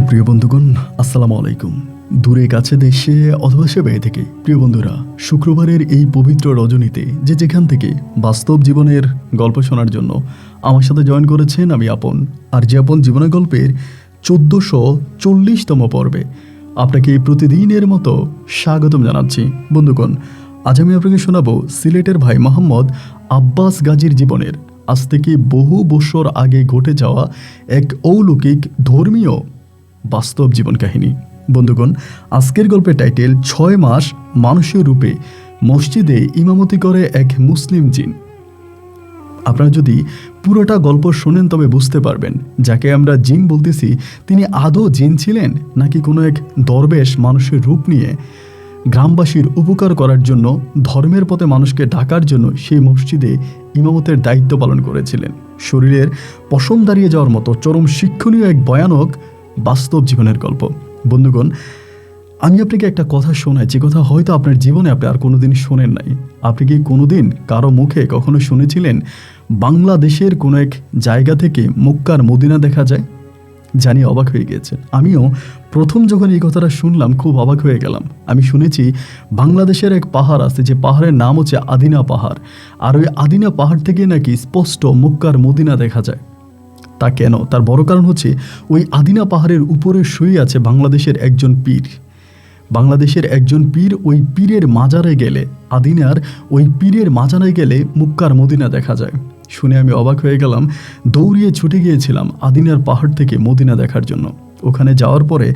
সুপ্রিয় বন্ধুগণ, আসসালামু আলাইকুম। দূরে কাছে দেশে অথবা সে বাইরে থেকে প্রিয় বন্ধুরা, শুক্রবারের এই পবিত্র রজনীতে যে যেখান থেকে বাস্তব জীবনের গল্প শোনার জন্য আমার সাথে জয়েন করেছেন, আমি আপন। আর যে আপন জীবনের গল্পের 1440তম পর্বে আপনাকে প্রতিদিনের মতো স্বাগতম জানাচ্ছি। বন্ধুগণ, আজ আমি আপনাকে শোনাবো সিলেটের ভাই মোহাম্মদ আব্বাস গাজীর জীবনের আজ থেকে বহু বছর আগে ঘটে যাওয়া এক অলৌকিক ধর্মীয় বাস্তব জীবন কাহিনী। বন্ধুগণ, আজকের গল্পের টাইটেল 6 মাস মানুষের রূপে মসজিদে ইমামতি করে এক মুসলিম জিন। আপনারা যদি পুরোটা গল্প শোনেন তবে বুঝতে পারবেন যাকে আমরা জিন বলতেছি তিনি আদৌ জিন ছিলেন নাকি কোনো এক দরবেশ মানুষের রূপ নিয়ে গ্রামবাসীর উপকার করার জন্য, ধর্মের পথে মানুষকে ডাকার জন্য সেই মসজিদে ইমামতের দায়িত্ব পালন করেছিলেন। শরীরের পশম দাঁড়িয়ে যাওয়ার মতো চরম শিক্ষণীয় এক ভয়ানক বাস্তব জীবনের গল্প। বন্ধুগণ, আমি আপনাকে একটা কথা শোনাই, যে কথা হয়তো আপনার জীবনে আপনি আর কোনোদিন শোনেন নাই। আপনি কি কোনোদিন কারো মুখে কখনো শুনেছিলেন বাংলাদেশের কোনো এক জায়গা থেকে মক্কার মদিনা দেখা যায়? জানি অবাক হয়ে গিয়েছেন। আমিও প্রথম যখন এই কথাটা শুনলাম খুব অবাক হয়ে গেলাম। আমি শুনেছি বাংলাদেশের এক পাহাড় আছে, যে পাহাড়ের নাম হচ্ছে আদিনা পাহাড়, আর ওই আদিনা পাহাড় থেকে নাকি স্পষ্ট মক্কার মদিনা দেখা যায়। তা কেন? তার বড় কারণ হচ্ছে ওই আদিনা পাহাড়ের উপরে শুয়ে আছে বাংলাদেশের একজন পীর। বাংলাদেশের একজন পীর, ওই পীরের মাজারে গেলে, আদিনার ওই পীরের মাজারে গেলে মক্কার মদিনা দেখা যায়। শুনে আমি অবাক হয়ে গেলাম, দৌড়িয়ে ছুটে গিয়েছিলাম আদিনার পাহাড় থেকে মদিনা দেখার জন্য। ওখানে যাওয়ার পরে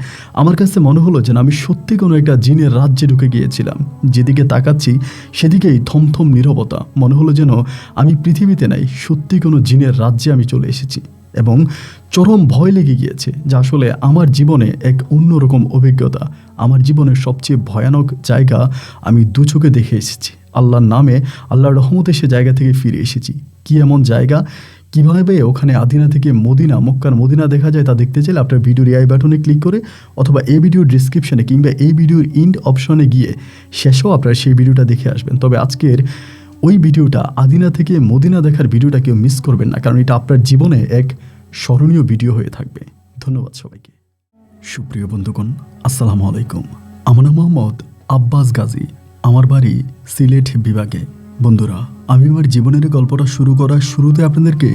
আমার কাছে মনে হলো যেন আমি সত্যি কোনো একটা জিনের রাজ্যে ঢুকে গিয়েছিলাম। যেদিকে তাকাচ্ছি সেদিকেই থমথম নীরবতা। মনে হলো যেন আমি পৃথিবীতে নাই, সত্যি কোনো জিনের রাজ্যে আমি চলে এসেছি। এবং চরম ভয় লেগে গিয়েছে, যা আসলে আমার জীবনে এক অন্যরকম অভিজ্ঞতা। আমার জীবনের সবচেয়ে ভয়ানক জায়গা আমি দু চোখে দেখে এসেছি। আল্লাহর নামে, আল্লাহর রহমতে সে জায়গা থেকে ফিরে এসেছি। কি এমন জায়গা, কীভাবে ওখানে আদিনা থেকে মদিনা, মক্কার মদিনা দেখা যায়, তা দেখতে চাইলে আপনার ভিডিওর আই বাটনে ক্লিক করে অথবা এই ভিডিওর ডিসক্রিপশনে কিংবা এই ভিডিওর ইন্ড অপশনে গিয়ে শেষেও আপনারা সেই ভিডিওটা দেখে আসবেন। তবে আজকের ওই ভিডিওটা, আদিনা থেকে মদিনা দেখার ভিডিওটা কেউ মিস করবেন না, কারণ এটা আপনার জীবনে এক স্মরণীয় ভিডিও হয়ে থাকবে। ধন্যবাদ সবাইকে। সুপ্রিয় বন্ধুগণ, আসসালামু আলাইকুম। আমার নাম মোহাম্মদ আব্বাস গাজী, আমার বাড়ি সিলেট বিভাগে। বন্ধুরা, আমি আমার জীবনের গল্পটা শুরু করার শুরুতে আপনাদেরকে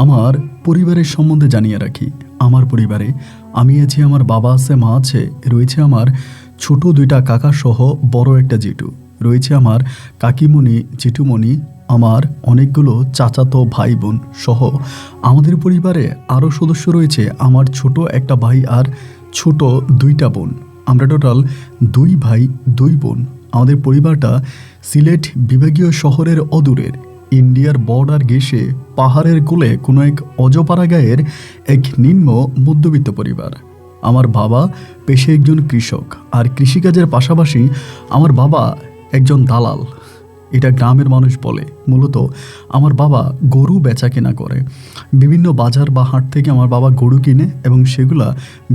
আমার পরিবারের সম্বন্ধে জানিয়ে রাখি। আমার পরিবারে আমি আছি, আমার বাবা আছে, মা আছে, রয়েছে আমার ছোট 2টা কাকা সহ বড় একটা জেঠু, রয়েছে আমার কাকিমণি, জেঠুমণি, আমার অনেকগুলো চাচাতো ভাই বোন সহ আমাদের পরিবারে আরও সদস্য রয়েছে। আমার ছোট একটা ভাই আর ছোট 2টা বোন। আমরা টোটাল 2 ভাই 2 বোন। আমাদের পরিবারটা সিলেট বিভাগীয় শহরের অদূরের, ইন্ডিয়ার বর্ডার ঘেঁষে পাহাড়ের কোলে কোনো এক অজপাড়া গায়ের এক নিম্ন মধ্যবিত্ত পরিবার। আমার বাবা পেশে একজন কৃষক, আর কৃষিকাজের পাশাপাশি আমার বাবা একজন দালাল। এটা গ্রামের মানুষ বলে। মূলত আমার বাবা গরু বেচা কেনা করে। বিভিন্ন বাজার বা হাট থেকে আমার বাবা গরু কিনে এবং সেগুলা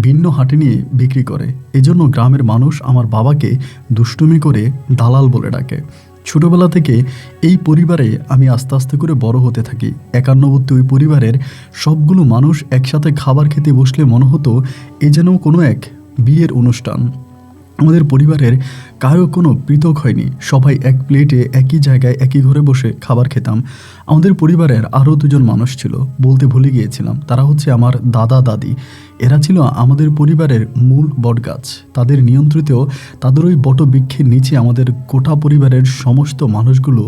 ভিন্ন হাটে নিয়ে বিক্রি করে। এজন্য গ্রামের মানুষ আমার বাবাকে দুষ্টুমি করে দালাল বলে ডাকে। ছোটোবেলা থেকে এই পরিবারে আমি আস্তে আস্তে করে বড় হতে থাকি। একান্নবর্তী ওই পরিবারের সবগুলো মানুষ একসাথে খাবার খেতে বসলে মনে হতো এ যেন কোনো এক বিয়ের অনুষ্ঠান। আমাদের পরিবারের কারো কোনো পৃথক হয়নি, সবাই এক প্লেটে একই জায়গায় একই ঘরে বসে খাবার খেতাম। আমাদের পরিবারের আরও 2 জন মানুষ ছিল, বলতে ভুলে গিয়েছিলাম। তারা হচ্ছে আমার দাদা দাদি। এরা ছিল আমাদের পরিবারের মূল বটগাছ। তাদের নিয়ন্ত্রিত, তাদের ওই বটবৃক্ষের নিচে আমাদের গোটা পরিবারের সমস্ত মানুষগুলো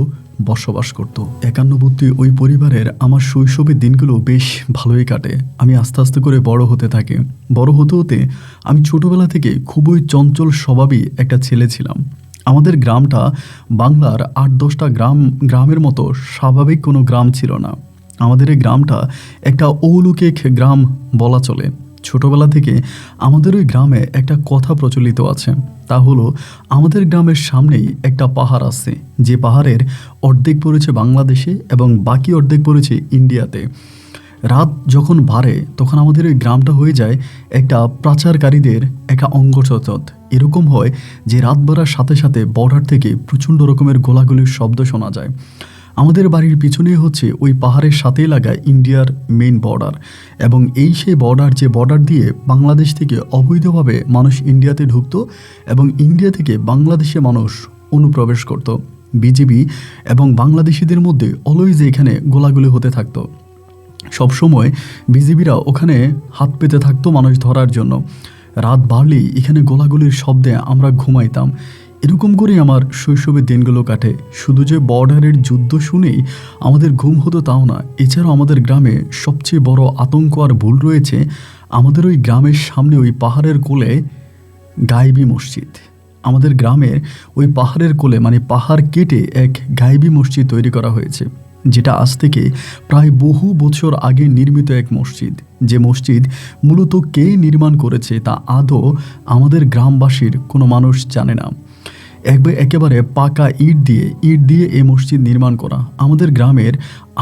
বসবাস করত। একান্নবর্তী ওই পরিবারের আমার শৈশবের দিনগুলো বেশ ভালোই কাটে। আমি আস্তে আস্তে করে বড় হতে থাকি। বড় হতে হতে আমি ছোটোবেলা থেকে খুবই চঞ্চল স্বভাবী একটা ছেলে ছিলাম। আমাদের গ্রামটা বাংলার 8-10টা গ্রামের মতো স্বাভাবিক কোনো গ্রাম ছিল না। আমাদের এই গ্রামটা একটা অলৌকিক গ্রাম বলা চলে। ছোটোবেলা থেকে আমাদের ওই গ্রামে একটা কথা প্রচলিত আছে, তা হলো আমাদের গ্রামের সামনেই একটা পাহাড় আছে, যে পাহাড়ের অর্ধেক পড়েছে বাংলাদেশে এবং বাকি অর্ধেক পড়েছে ইন্ডিয়াতে। রাত যখন বাড়ে তখন আমাদের ওই গ্রামটা হয়ে যায় একটা পাচারকারীদের একটা অঙ্গসচত। এরকম হয় যে রাত বাড়ার সাথে সাথে বর্ডার থেকে প্রচণ্ড রকমের গোলাগুলির শব্দ শোনা যায়। আমাদের বাড়ির পিছনেই হচ্ছে ওই পাহাড়ের সাথেই লাগা ইন্ডিয়ার মেইন বর্ডার, এবং এই সেই বর্ডার যে বর্ডার দিয়ে বাংলাদেশ থেকে অবৈধভাবে মানুষ ইন্ডিয়াতে ঢুকতো এবং ইন্ডিয়া থেকে বাংলাদেশে মানুষ অনুপ্রবেশ করত। বিজিবি এবং বাংলাদেশিদের মধ্যে অলওয়েজ এখানে গোলাগুলি হতে থাকতো। সবসময় বিজিবিরা ওখানে হাত পেতে থাকতো মানুষ ধরার জন্য। রাত বাড়লেই এখানে গোলাগুলির শব্দে আমরা ঘুমাইতাম। এরকম করেই আমার শৈশবের দিনগুলো কাটে। শুধু যে বর্ডারের যুদ্ধ শুনেই আমাদের ঘুম হতো তাও না, এছাড়াও আমাদের গ্রামে সবচেয়ে বড় আতঙ্ক আর ভুল রয়েছে আমাদের ওই গ্রামের সামনে ওই পাহাড়ের কোলে গায়েবী মসজিদ। আমাদের গ্রামের ওই পাহাড়ের কোলে মানে পাহাড় কেটে এক গায়েবী মসজিদ তৈরি করা হয়েছে, যেটা আজ থেকে প্রায় বহু বছর আগে নির্মিত এক মসজিদ। যে মসজিদ মূলত কে নির্মাণ করেছে তা আদৌ আমাদের গ্রামবাসীর কোনো মানুষ জানে না। একেবারে পাকা ইট দিয়ে এই মসজিদ নির্মাণ করা। আমাদের গ্রামের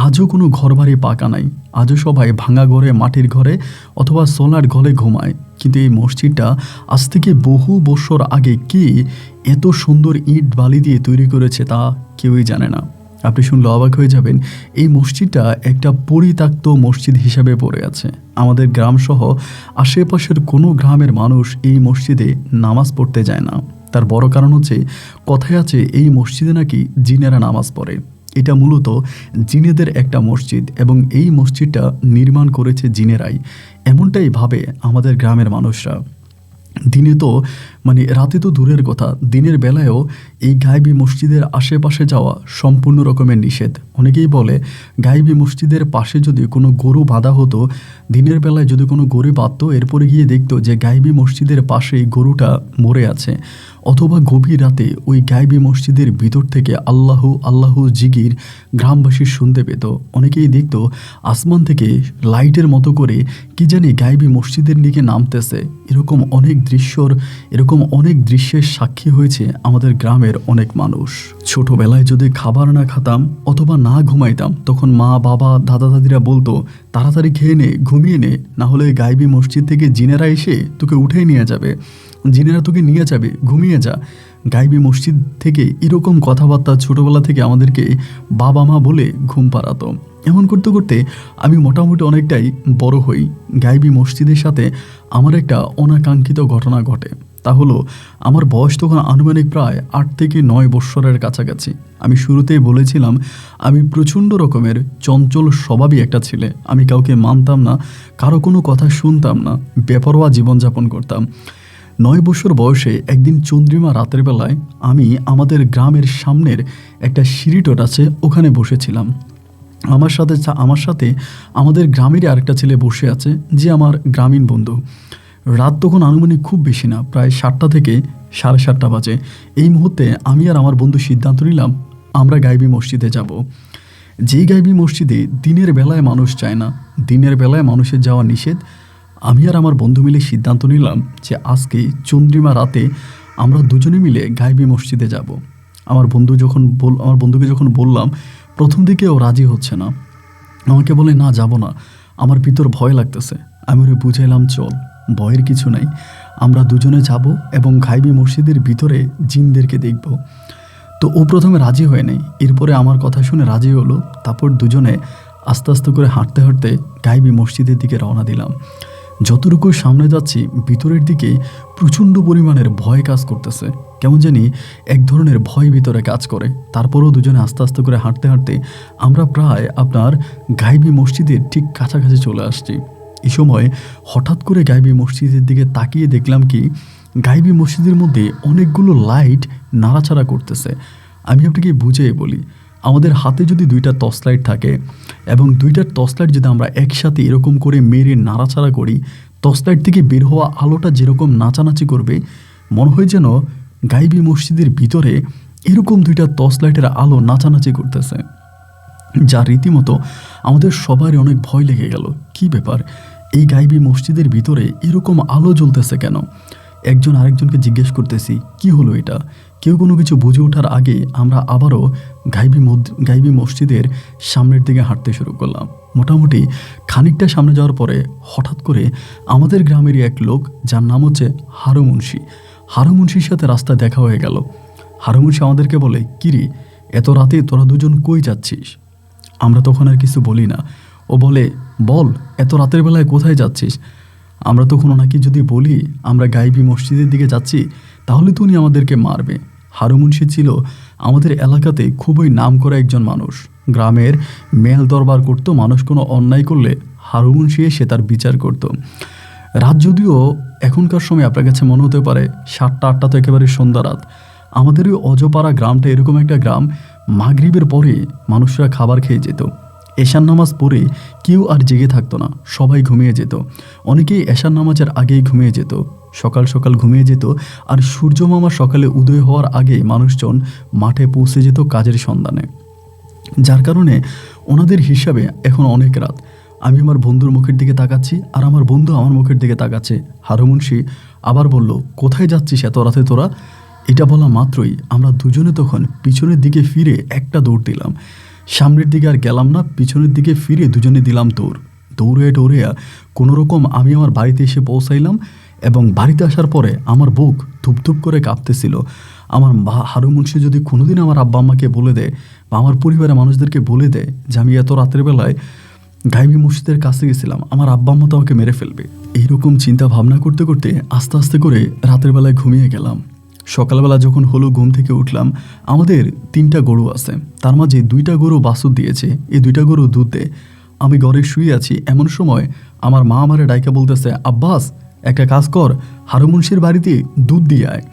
আজও কোনো ঘরবাড়ি পাকা নাই, আজও সবাই ভাঙা ঘরে, মাটির ঘরে অথবা সোলার ঘরে ঘুমায়। কিন্তু এই মসজিদটা আজ থেকে বহু বছর আগে কে এত সুন্দর ইট বালি দিয়ে তৈরি করেছে তা কেউই জানে না। আপনি শুনলে অবাক হয়ে যাবেন, এই মসজিদটা একটা পরিত্যক্ত মসজিদ হিসাবে পড়ে আছে। আমাদের গ্রামসহ আশেপাশের কোনো গ্রামের মানুষ এই মসজিদে নামাজ পড়তে যায় না। তার বড় কারণ হচ্ছে, কথায় আছে এই মসজিদে নাকি জিনেরা নামাজ পড়ে। এটা মূলত জিনেদের একটা মসজিদ এবং এই মসজিদটা নির্মাণ করেছে জিনেরাই, এমনটাই ভাবে আমাদের গ্রামের মানুষরা। দিনে তো রাতে তো দূরের কথা, দিনের বেলায়ও এই গায়েবী মসজিদের আশেপাশে যাওয়া সম্পূর্ণ রকমের নিষেধ। অনেকেই বলে গায়েবী মসজিদের পাশে যদি কোনো গরু বাঁধা হতো, দিনের বেলায় যদি কোনো গরু বাঁধতো, এরপরে গিয়ে দেখতো যে গায়েবী মসজিদের পাশেই গরুটা মরে আছে, অথবা গভীর রাতে ওই গায়েবী মসজিদের ভিতর থেকে আল্লাহু আল্লাহু জিগির গ্রামবাসী শুনতে পেত। অনেকেই দেখতো আসমান থেকে লাইটের মতো করে কি জানি গায়েবী মসজিদের দিকে নামতেছে। এরকম অনেক দৃশ্যের সাক্ষী হয়েছে আমাদের গ্রামের অনেক মানুষ। ছোটবেলায় যদি খাবার না খেতাম অথবা না ঘুমাইতাম, তখন মা, বাবা, দাদা দাদিরা বলতো তাড়াতাড়ি খেয়ে নে, ঘুমিয়ে নে, না হলে গায়েবী মসজিদ থেকে জিনেরা এসে তোকে উঠে নিয়ে যাবে, জিনেরা তোকে নিয়ে যাবে, ঘুমিয়ে যা। গায়েবী মসজিদ থেকে এরকম কথাবার্তা ছোটবেলা থেকে আমাদেরকে বাবা মা বলে ঘুম পাড়াতো। এমন করতে করতে আমি মোটামুটি অনেকটাই বড় হই। গায়েবী মসজিদের সাথে আমার একটা অনাকাঙ্ক্ষিত ঘটনা ঘটে। তা হলো, আমার বয়স তখন আনুমানিক প্রায় 8 থেকে 9 বৎসরের কাছাকাছি। আমি শুরুতেই বলেছিলাম আমি প্রচণ্ড রকমের চঞ্চল স্বভাবই একটা ছেলে। আমি কাউকে মানতাম না, কারো কোনো কথা শুনতাম না, বেপরোয়া জীবনযাপন করতাম। 9 বছর বয়সে একদিন চন্দ্রিমা রাতের বেলায় আমি আমাদের গ্রামের সামনের একটা সিঁড়িটোট আছে, ওখানে বসেছিলাম। আমার সাথে আমাদের গ্রামেরই আরেকটা ছেলে বসে আছে, যে আমার গ্রামীণ বন্ধু। রাত তখন আনুমানিক খুব বেশি না, প্রায় 7টা থেকে 7:30 বাজে। এই মুহূর্তে আমি আর আমার বন্ধু সিদ্ধান্ত নিলাম আমরা গায়েবী মসজিদে যাব। যেই গায়েবী মসজিদে দিনের বেলায় মানুষ যায় না, দিনের বেলায় মানুষের যাওয়া নিষেধ। আমি আর আমার বন্ধু মিলে সিদ্ধান্ত নিলাম যে আজকে চন্দ্রিমা রাতে আমরা দুজনে মিলে গায়েবী মসজিদে যাব। আমার বন্ধুকে যখন বললাম, প্রথম দিকে ও রাজি হচ্ছে না, আমাকে বলে না, যাব না, আমার ভিতর ভয় লাগতেছে। আমি ওরে বুঝাইলাম চল, ভয়ের কিছু নাই, আমরা দুজনে যাব এবং গায়েবী মসজিদের ভিতরে জিনদেরকে দেখব। তো ও প্রথমে রাজি হয় নাই, এরপরে আমার কথা শুনে রাজি হলো। তারপর দুজনে আস্তে আস্তে করে হাঁটতে হাঁটতে গায়েবী মসজিদের দিকে রওনা দিলাম। যতটুকু সামনে যাচ্ছি ভিতরের দিকে প্রচণ্ড পরিমাণের ভয় কাজ করতেছে, কেমন জানি এক ধরনের ভয় ভিতরে কাজ করে। তারপরেও দুজনে আস্তে আস্তে করে হাঁটতে হাঁটতে আমরা প্রায় গায়েবী মসজিদের ঠিক কাছাকাছি চলে আসছি। এই সময় হঠাৎ করে গায়েবী মসজিদের দিকে তাকিয়ে দেখলাম কি, গায়েবী মসজিদের মধ্যে অনেকগুলো লাইট নাড়াচাড়া করতেছে। আমি আপনাকে বুঝিয়ে বলি, আমাদের হাতে যদি 2টা টর্চ লাইট থাকে এবং 2টা টর্চ লাইট যদি আমরা একসাথে এরকম করে মেরে নাড়াচাড়া করি, টর্চ লাইট থেকে বের হওয়া আলোটা যেরকম নাচানাচি করবে, মনে হয় যেন গায়েবী মসজিদের ভিতরে এরকম 2টা টর্চ লাইটের আলো নাচানাচি করতেছে, যা রীতিমতো আমাদের সবারই অনেক ভয় লেগে গেল। কি ব্যাপার, এই গায়েবী মসজিদের ভিতরে এরকম আলো জ্বলতেছে কেন? একজন আরেকজনকে জিজ্ঞেস করতেছি কি হলো এটা। কেউ কোনো কিছু বুঝে ওঠার আগে আমরা আবারও গায়েবী মসজিদের সামনের দিকে হাঁটতে শুরু করলাম। মোটামুটি খানিকটা সামনে যাওয়ার পরে হঠাৎ করে আমাদের গ্রামেরই এক লোক, যার নাম হচ্ছে হারু মুন্সি, হারু মুন্সির সাথে রাস্তায় দেখা হয়ে গেল। হারু মুন্সি আমাদেরকে বলে, কিরে এত রাতে তোরা দুজন কই যাচ্ছিস? আমরা তখন আর কিছু বলি না। ও বলে, বল এত রাতের বেলায় কোথায় যাচ্ছিস? আমরা তখন ওনাকে যদি বলি আমরা গাইবি মসজিদের দিকে যাচ্ছি, তাহলে তো উনি আমাদেরকে মারবে। হারু মুন্সি ছিল আমাদের এলাকাতে খুবই নামকরা একজন মানুষ। গ্রামের মেল দরবার করতো, মানুষ কোনো অন্যায় করলে হারু মুন্সি এসে তার বিচার করত। রাত যদিও এখনকার সময় আপনার কাছে মনে হতে পারে 7টা-8টা তো একেবারে সন্ধ্যা রাত। আমাদের ওই অজপাড়া গ্রামটা এরকম একটা গ্রাম, মাগরিবের পরে মানুষরা খাবার খেয়ে যেত। এশার নামাজ পড়ে কেউ আর জেগে থাকতো না, সবাই ঘুমিয়ে যেত। অনেকেই এশার নামাজের আগেই ঘুমিয়ে যেত, সকাল সকাল ঘুমিয়ে যেত। আর সূর্য মামা সকালে উদয় হওয়ার আগে মানুষজন মাঠে পৌঁছে যেত কাজের সন্ধানে। যার কারণে ওনাদের হিসাবে এখন অনেক রাত। আমি আমার বন্ধুর মুখের দিকে তাকাচ্ছি আর আমার বন্ধু আমার মুখের দিকে তাকাচ্ছে। হারু মুন্সি আবার বলল, কোথায় যাচ্ছিস এত রাতে তোরা? এটা বলা মাত্রই আমরা দুজনে তখন পিছনের দিকে ফিরে একটা দৌড় দিলাম। সামনের দিকে আর গেলাম না, পিছনের দিকে ফিরে দুজনে দিলাম দৌড়। দৌড়ে কোনো রকম আমি আমার বাড়িতে এসে পৌঁছাইলাম। এবং বাড়িতে আসার পরে আমার বুক ধুপধুপ করে কাঁপতেছিল। আমার হারু মুন্সি যদি কোনোদিন আমার আব্বা আম্মাকে বলে দেয় বা আমার পরিবারের মানুষদেরকে বলে দেয় যে আমি এত রাতের বেলায় গাইবি মসজিদের কাছে গেছিলাম, আমার আব্বা আম্মা তো আমাকে মেরে ফেলবে। এইরকম চিন্তা ভাবনা করতে করতে আস্তে আস্তে করে রাতের বেলায় ঘুমিয়ে গেলাম। সকালবেলা যখন হলো ঘুম থেকে উঠলাম, আমাদের 3টা গরু আছে, তার মাঝে 2টা গরু বাছুর দিয়েছে। এই 2টা গরু দুধ দেয়। আমি ঘরে শুয়ে আছি, এমন সময় আমার মা আমারে ডাইকা বলতেছে, আব্বাস একটা কাজ কর, হারু মুন্সির বাড়িতে দুধ দিয়ে আয়।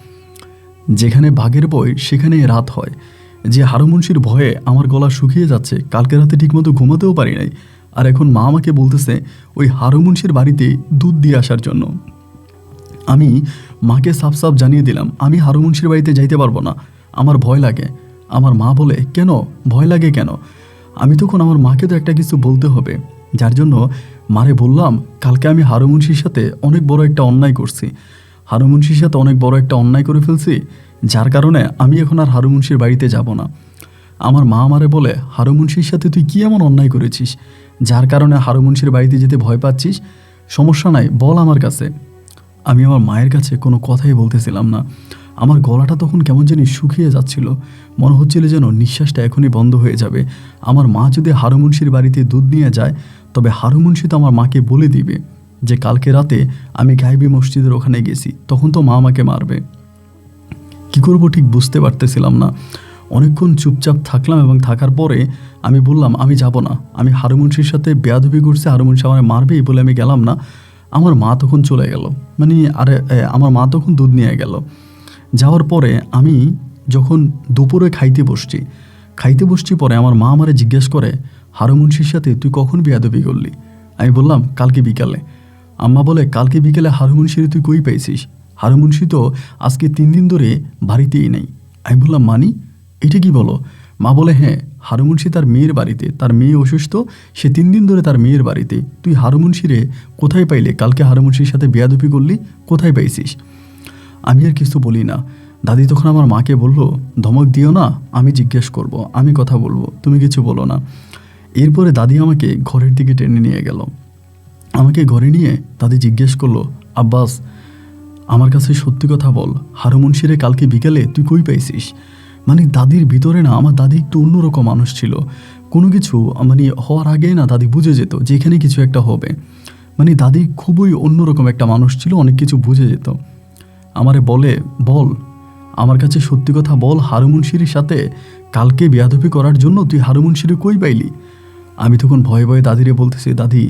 যেখানে বাঘের ভয় সেখানে রাত হয়। যে হারু মুন্সির ভয়ে আমার গলা শুকিয়ে যাচ্ছে, কালকে রাতে ঠিকমতো ঘুমাতেও পারি নাই। আর এখন মা আমাকে বলতেছে ওই হারু মুন্সির বাড়িতে দুধ দিয়ে আসার জন্য। আমি মাকে সাফ সাফ জানিয়ে দিলাম আমি হারু মুন্সির বাড়িতে যাইতে পারবো না, আমার ভয় লাগে। আমার মা বলে, কেন ভয় লাগে কেন? আমি তখন আমার মাকে তো একটা কিছু বলতে হবে, যার জন্য মারে বললাম, কালকে আমি হারু মুন্সির সাথে অনেক বড় একটা অন্যায় করছি। হারু মুন্সির সাথে অনেক বড় একটা অন্যায় করে ফেলছি, যার কারণে আমি এখন আর হারু মুন্সির বাড়িতে যাব না। আমার মা আমারে বলে, হারু মুন্সির সাথে তুই কী এমন অন্যায় করেছিস যার কারণে হারু মুন্সির বাড়িতে যেতে ভয় পাচ্ছিস? সমস্যা নাই, বল আমার কাছে। আমি আমার মায়ের কাছে কোনো কথাই বলতেছিলাম না। আমার গলাটা তখন কেমন জানি শুকিয়ে যাচ্ছিল, মনে হচ্ছিল যেন নিঃশ্বাসটা এখনই বন্ধ হয়ে যাবে। আমার মা যদি হারু মুন্সির বাড়িতে দুধ নিয়ে যায়, তবে হারু মুন্সি তো আমার মাকে বলে দিবে যে কালকে রাতে আমি গাইবি মসজিদের ওখানে গেছি, তখন তো মা আমাকে মারবে। কী করবো ঠিক বুঝতে পারতেছিলাম না। অনেকক্ষণ চুপচাপ থাকলাম এবং থাকার পরে আমি বললাম আমি যাব না, আমি হারু মুন্সির সাথে বেয়াদবি করছি, হারু মুন্সি আমার মারবে এই বলে আমি গেলাম না। আমার মা তখন চলে গেল, আমার মা তখন দুধ নিয়ে গেল। যাওয়ার পরে আমি যখন দুপুরে খাইতে বসছি পরে আমার মা আমারে জিজ্ঞেস করে, হারু মুন্সির সাথে তুই কখন বেয়াদবি করলি? আমি বললাম কালকে বিকালে। আম্মা বলে, কালকে বিকেলে হারু মুন্সিরে তুই কই পাইছিস? হারু মুন্সি তো আজকে 3 দিন ধরে বাড়িতেই নেই। আমি বললাম মানি, এটা কি বলো? মা বলে, হ্যাঁ, হারু মুন্সি তার মেয়ের বাড়িতে, তার মেয়ে অসুস্থ, সে 3 দিন ধরে তার মেয়ের বাড়িতে। তুই হারু মুন্সিরে কোথায় পাইলে? কালকে হারু মুন্সির সাথে বেয়াদবি করলি, কোথায় পাইছিস? আমি আর কিছু বলি না। দাদি তখন আমার মাকে বলল, ধমক দিও না, আমি জিজ্ঞেস করব, আমি কথা বলবো, তুমি কিছু বলো না। এরপরে দাদি আমাকে ঘরের দিকে টেনে নিয়ে গেল। আমাকে ঘরে নিয়ে দাদি জিজ্ঞেস করলো, আব্বাস আমার কাছে সত্যি কথা বল, হারু মুন্সিরে কালকে বিকেলে তুই কই পাইছিস? মানে দাদির ভিতরে না, আমার দাদি একটু অন্যরকম মানুষ ছিল। কোনো কিছু হওয়ার আগে না দাদি বুঝে যেত যে এখানে কিছু একটা হবে। দাদি খুবই অন্যরকম একটা মানুষ ছিল, অনেক কিছু বুঝে যেত। আমারে বলে, বল আমার কাছে সত্যি কথা বল, হারু মুন্সির সাথে কালকে বেয়াদবি করার জন্য তুই হারু মুন্সিরে কই পাইলি? আমি তখন ভয়ে ভয়ে দাদিরে বলতেছি, দাদি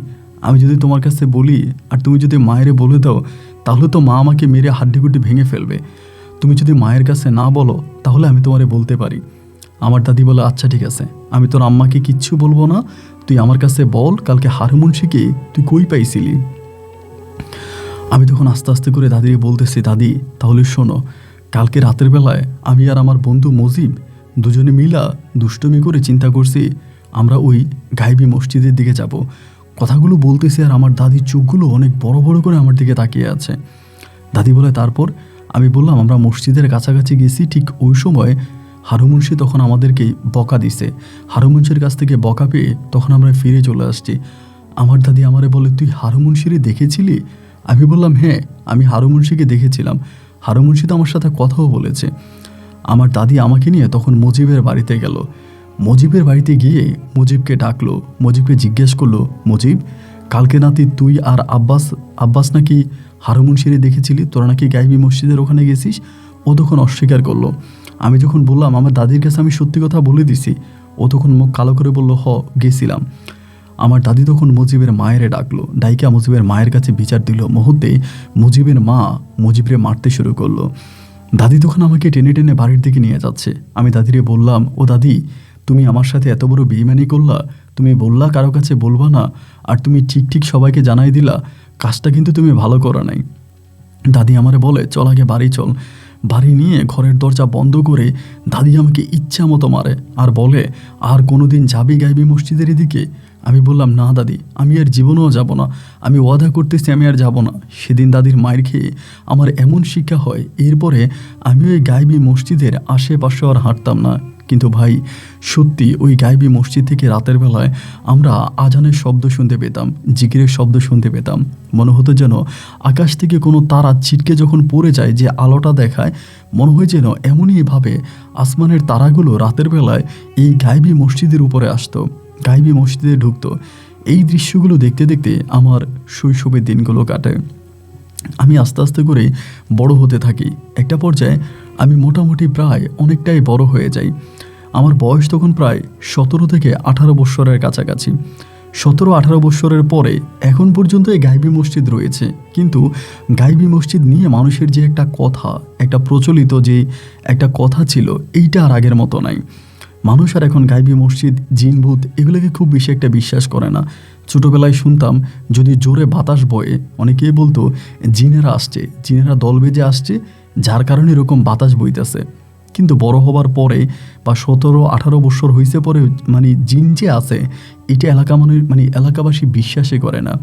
আমি যদি তোমার কাছে বলি আর তুমি যদি মায়েরে বলে দাও, তাহলে তো মা আমাকে মেরে হাড্ডিগুড্ডি ভেঙে ফেলবে। তুমি যদি মায়ের কাছে না বলো তাহলে আমি তোমারে বলতে পারি। আমার দাদি বলে, আচ্ছা ঠিক আছে, আমি তোর আম্মাকে কিচ্ছু বলবো না, তুই আমার কাছে বল কালকে হারু মুন্সিকে তুই কই পাইছিলি? আমি তখন আস্তে আস্তে করে দাদিরে বলতেছি, দাদি তাহলে শোনো, কালকে রাতের বেলায় আমি আর আমার বন্ধু মজিব দুজনে মিলা দুষ্টমি করে চিন্তা করছি আমরা ওই গাইবি মসজিদের দিকে যাব। কথাগুলো বলতেছি আর আমার দাদির চোখগুলো অনেক বড় বড় করে আমার দিকে তাকিয়ে আছে। দাদি বলে, তারপর? আমি বললাম, আমরা মসজিদের কাছাকাছি গেছি, ঠিক ওই সময় হারু মুন্সি তখন আমাদেরকে বকা দিছে। হারু মুন্সির কাছ থেকে বকা পেয়ে তখন আমরা ফিরে চলে আসছি। আমার দাদি আমারে বলে, তুই হারু মুন্সিরে দেখেছিলি? আমি বললাম, হ্যাঁ, আমি হারু মুন্সিকে দেখেছিলাম, হারু মুন্সি তো আমার সাথে কথাও বলেছে। আমার দাদি আমাকে নিয়ে তখন মুজিবের বাড়িতে গেল। মুজিবের বাড়িতে গিয়ে মুজিবকে ডাকলো, মুজিবকে জিজ্ঞেস করলো, মুজিব, কালকে নাতি তুই আর আব্বাস আব্বাস নাকি হারুমুনশিরে দেখেছিলি, তোরা নাকি গাইবি মসজিদের ওখানে গেছিস? ও তখন অস্বীকার করলো। আমি যখন বললাম আমার দাদির কাছে আমি সত্যি কথা বলে দিছি, ও তখন মুখ কালো করে বলল, গেছিলাম। আমার দাদি তখন মুজিবের মায়েরে ডাকলো, ডাইকা মুজিবের মায়ের কাছে বিচার দিল। মুহূর্তে মুজিবের মা মুজিবরে মারতে শুরু করলো। দাদি তখন আমাকে টেনে টেনে বাড়ির দিকে নিয়ে যাচ্ছে। আমি দাদিরে বললাম, ও দাদি, তুমি আমার সাথে এত বড় বেইমানি করলা, তুমি বললা কারো কাছে বলবা না, আর তুমি ঠিক ঠিক সবাইকে জানাই দিলা, কাজটা কিন্তু তুমি ভালো করো নাই। দাদি আমারে বলে, চল আগে বাড়ি চল। বাড়ি নিয়ে ঘরের দরজা বন্ধ করে দাদি আমাকে ইচ্ছা মতো মারে আর বলে, আর কোনোদিন যাবি গাইবি মসজিদের দিকে? আমি বললাম, না দাদি, আমি আর জীবনেও যাব না, আমি ওয়াদা করতেছি আমি আর যাব না। সেদিন দাদির মায়ের খেয়ে আমার এমন শিক্ষা হয়, এরপরে আমি ওই গাইবি মসজিদের আশেপাশে আর হাঁটতাম না। কিন্তু ভাই, সত্যি ওই গাইবি মসজিদ থেকে রাতের বেলায় আমরা আজানের শব্দ শুনতে পেতাম, জিকিরের শব্দ শুনতে পেতাম। মনে হতো যেন আকাশ থেকে কোনো তারা ছিটকে যখন পড়ে যায় যে আলোটা দেখায়, মনে হয় যেন এমনইভাবে আসমানের তারাগুলো রাতের বেলায় এই গাইবি মসজিদের উপরে আসতো, গাইবি মসজিদে ঢুকতো। এই দৃশ্যগুলো দেখতে দেখতে আমার শৈশবের দিনগুলো কাটে। আমি আস্তে আস্তে করে বড় হতে থাকি। একটা পর্যায়ে আমি মোটামুটি প্রায় অনেকটাই বড় হয়ে যাই। আমার বয়স তখন প্রায় 17 থেকে 18 বৎসরের কাছাকাছি। 17-18 বৎসরের পরে এখন পর্যন্ত এই গাইবি মসজিদ রয়েছে, কিন্তু গাইবি মসজিদ নিয়ে মানুষের যে একটা কথা, একটা প্রচলিত যে একটা কথা ছিল, এইটা আর আগের মতো নাই। মানুষ আর এখন গাইবি মসজিদ, জিন ভূত এগুলোকে খুব বেশি একটা বিশ্বাস করে না। ছোটোবেলায় শুনতাম যদি জোরে বাতাস বয়ে অনেকেই বলতো জিনেরা আসছে, জিনেরা দল বেঁধে আসছে, যার কারণে এরকম বাতাস বইতেছে। কিন্তু বড় হবার পরে বা 17-18 বছর হয়েছে পরে মানে জিন যে আছে এটা এলাকাবাসী বিশ্বাসই করে না।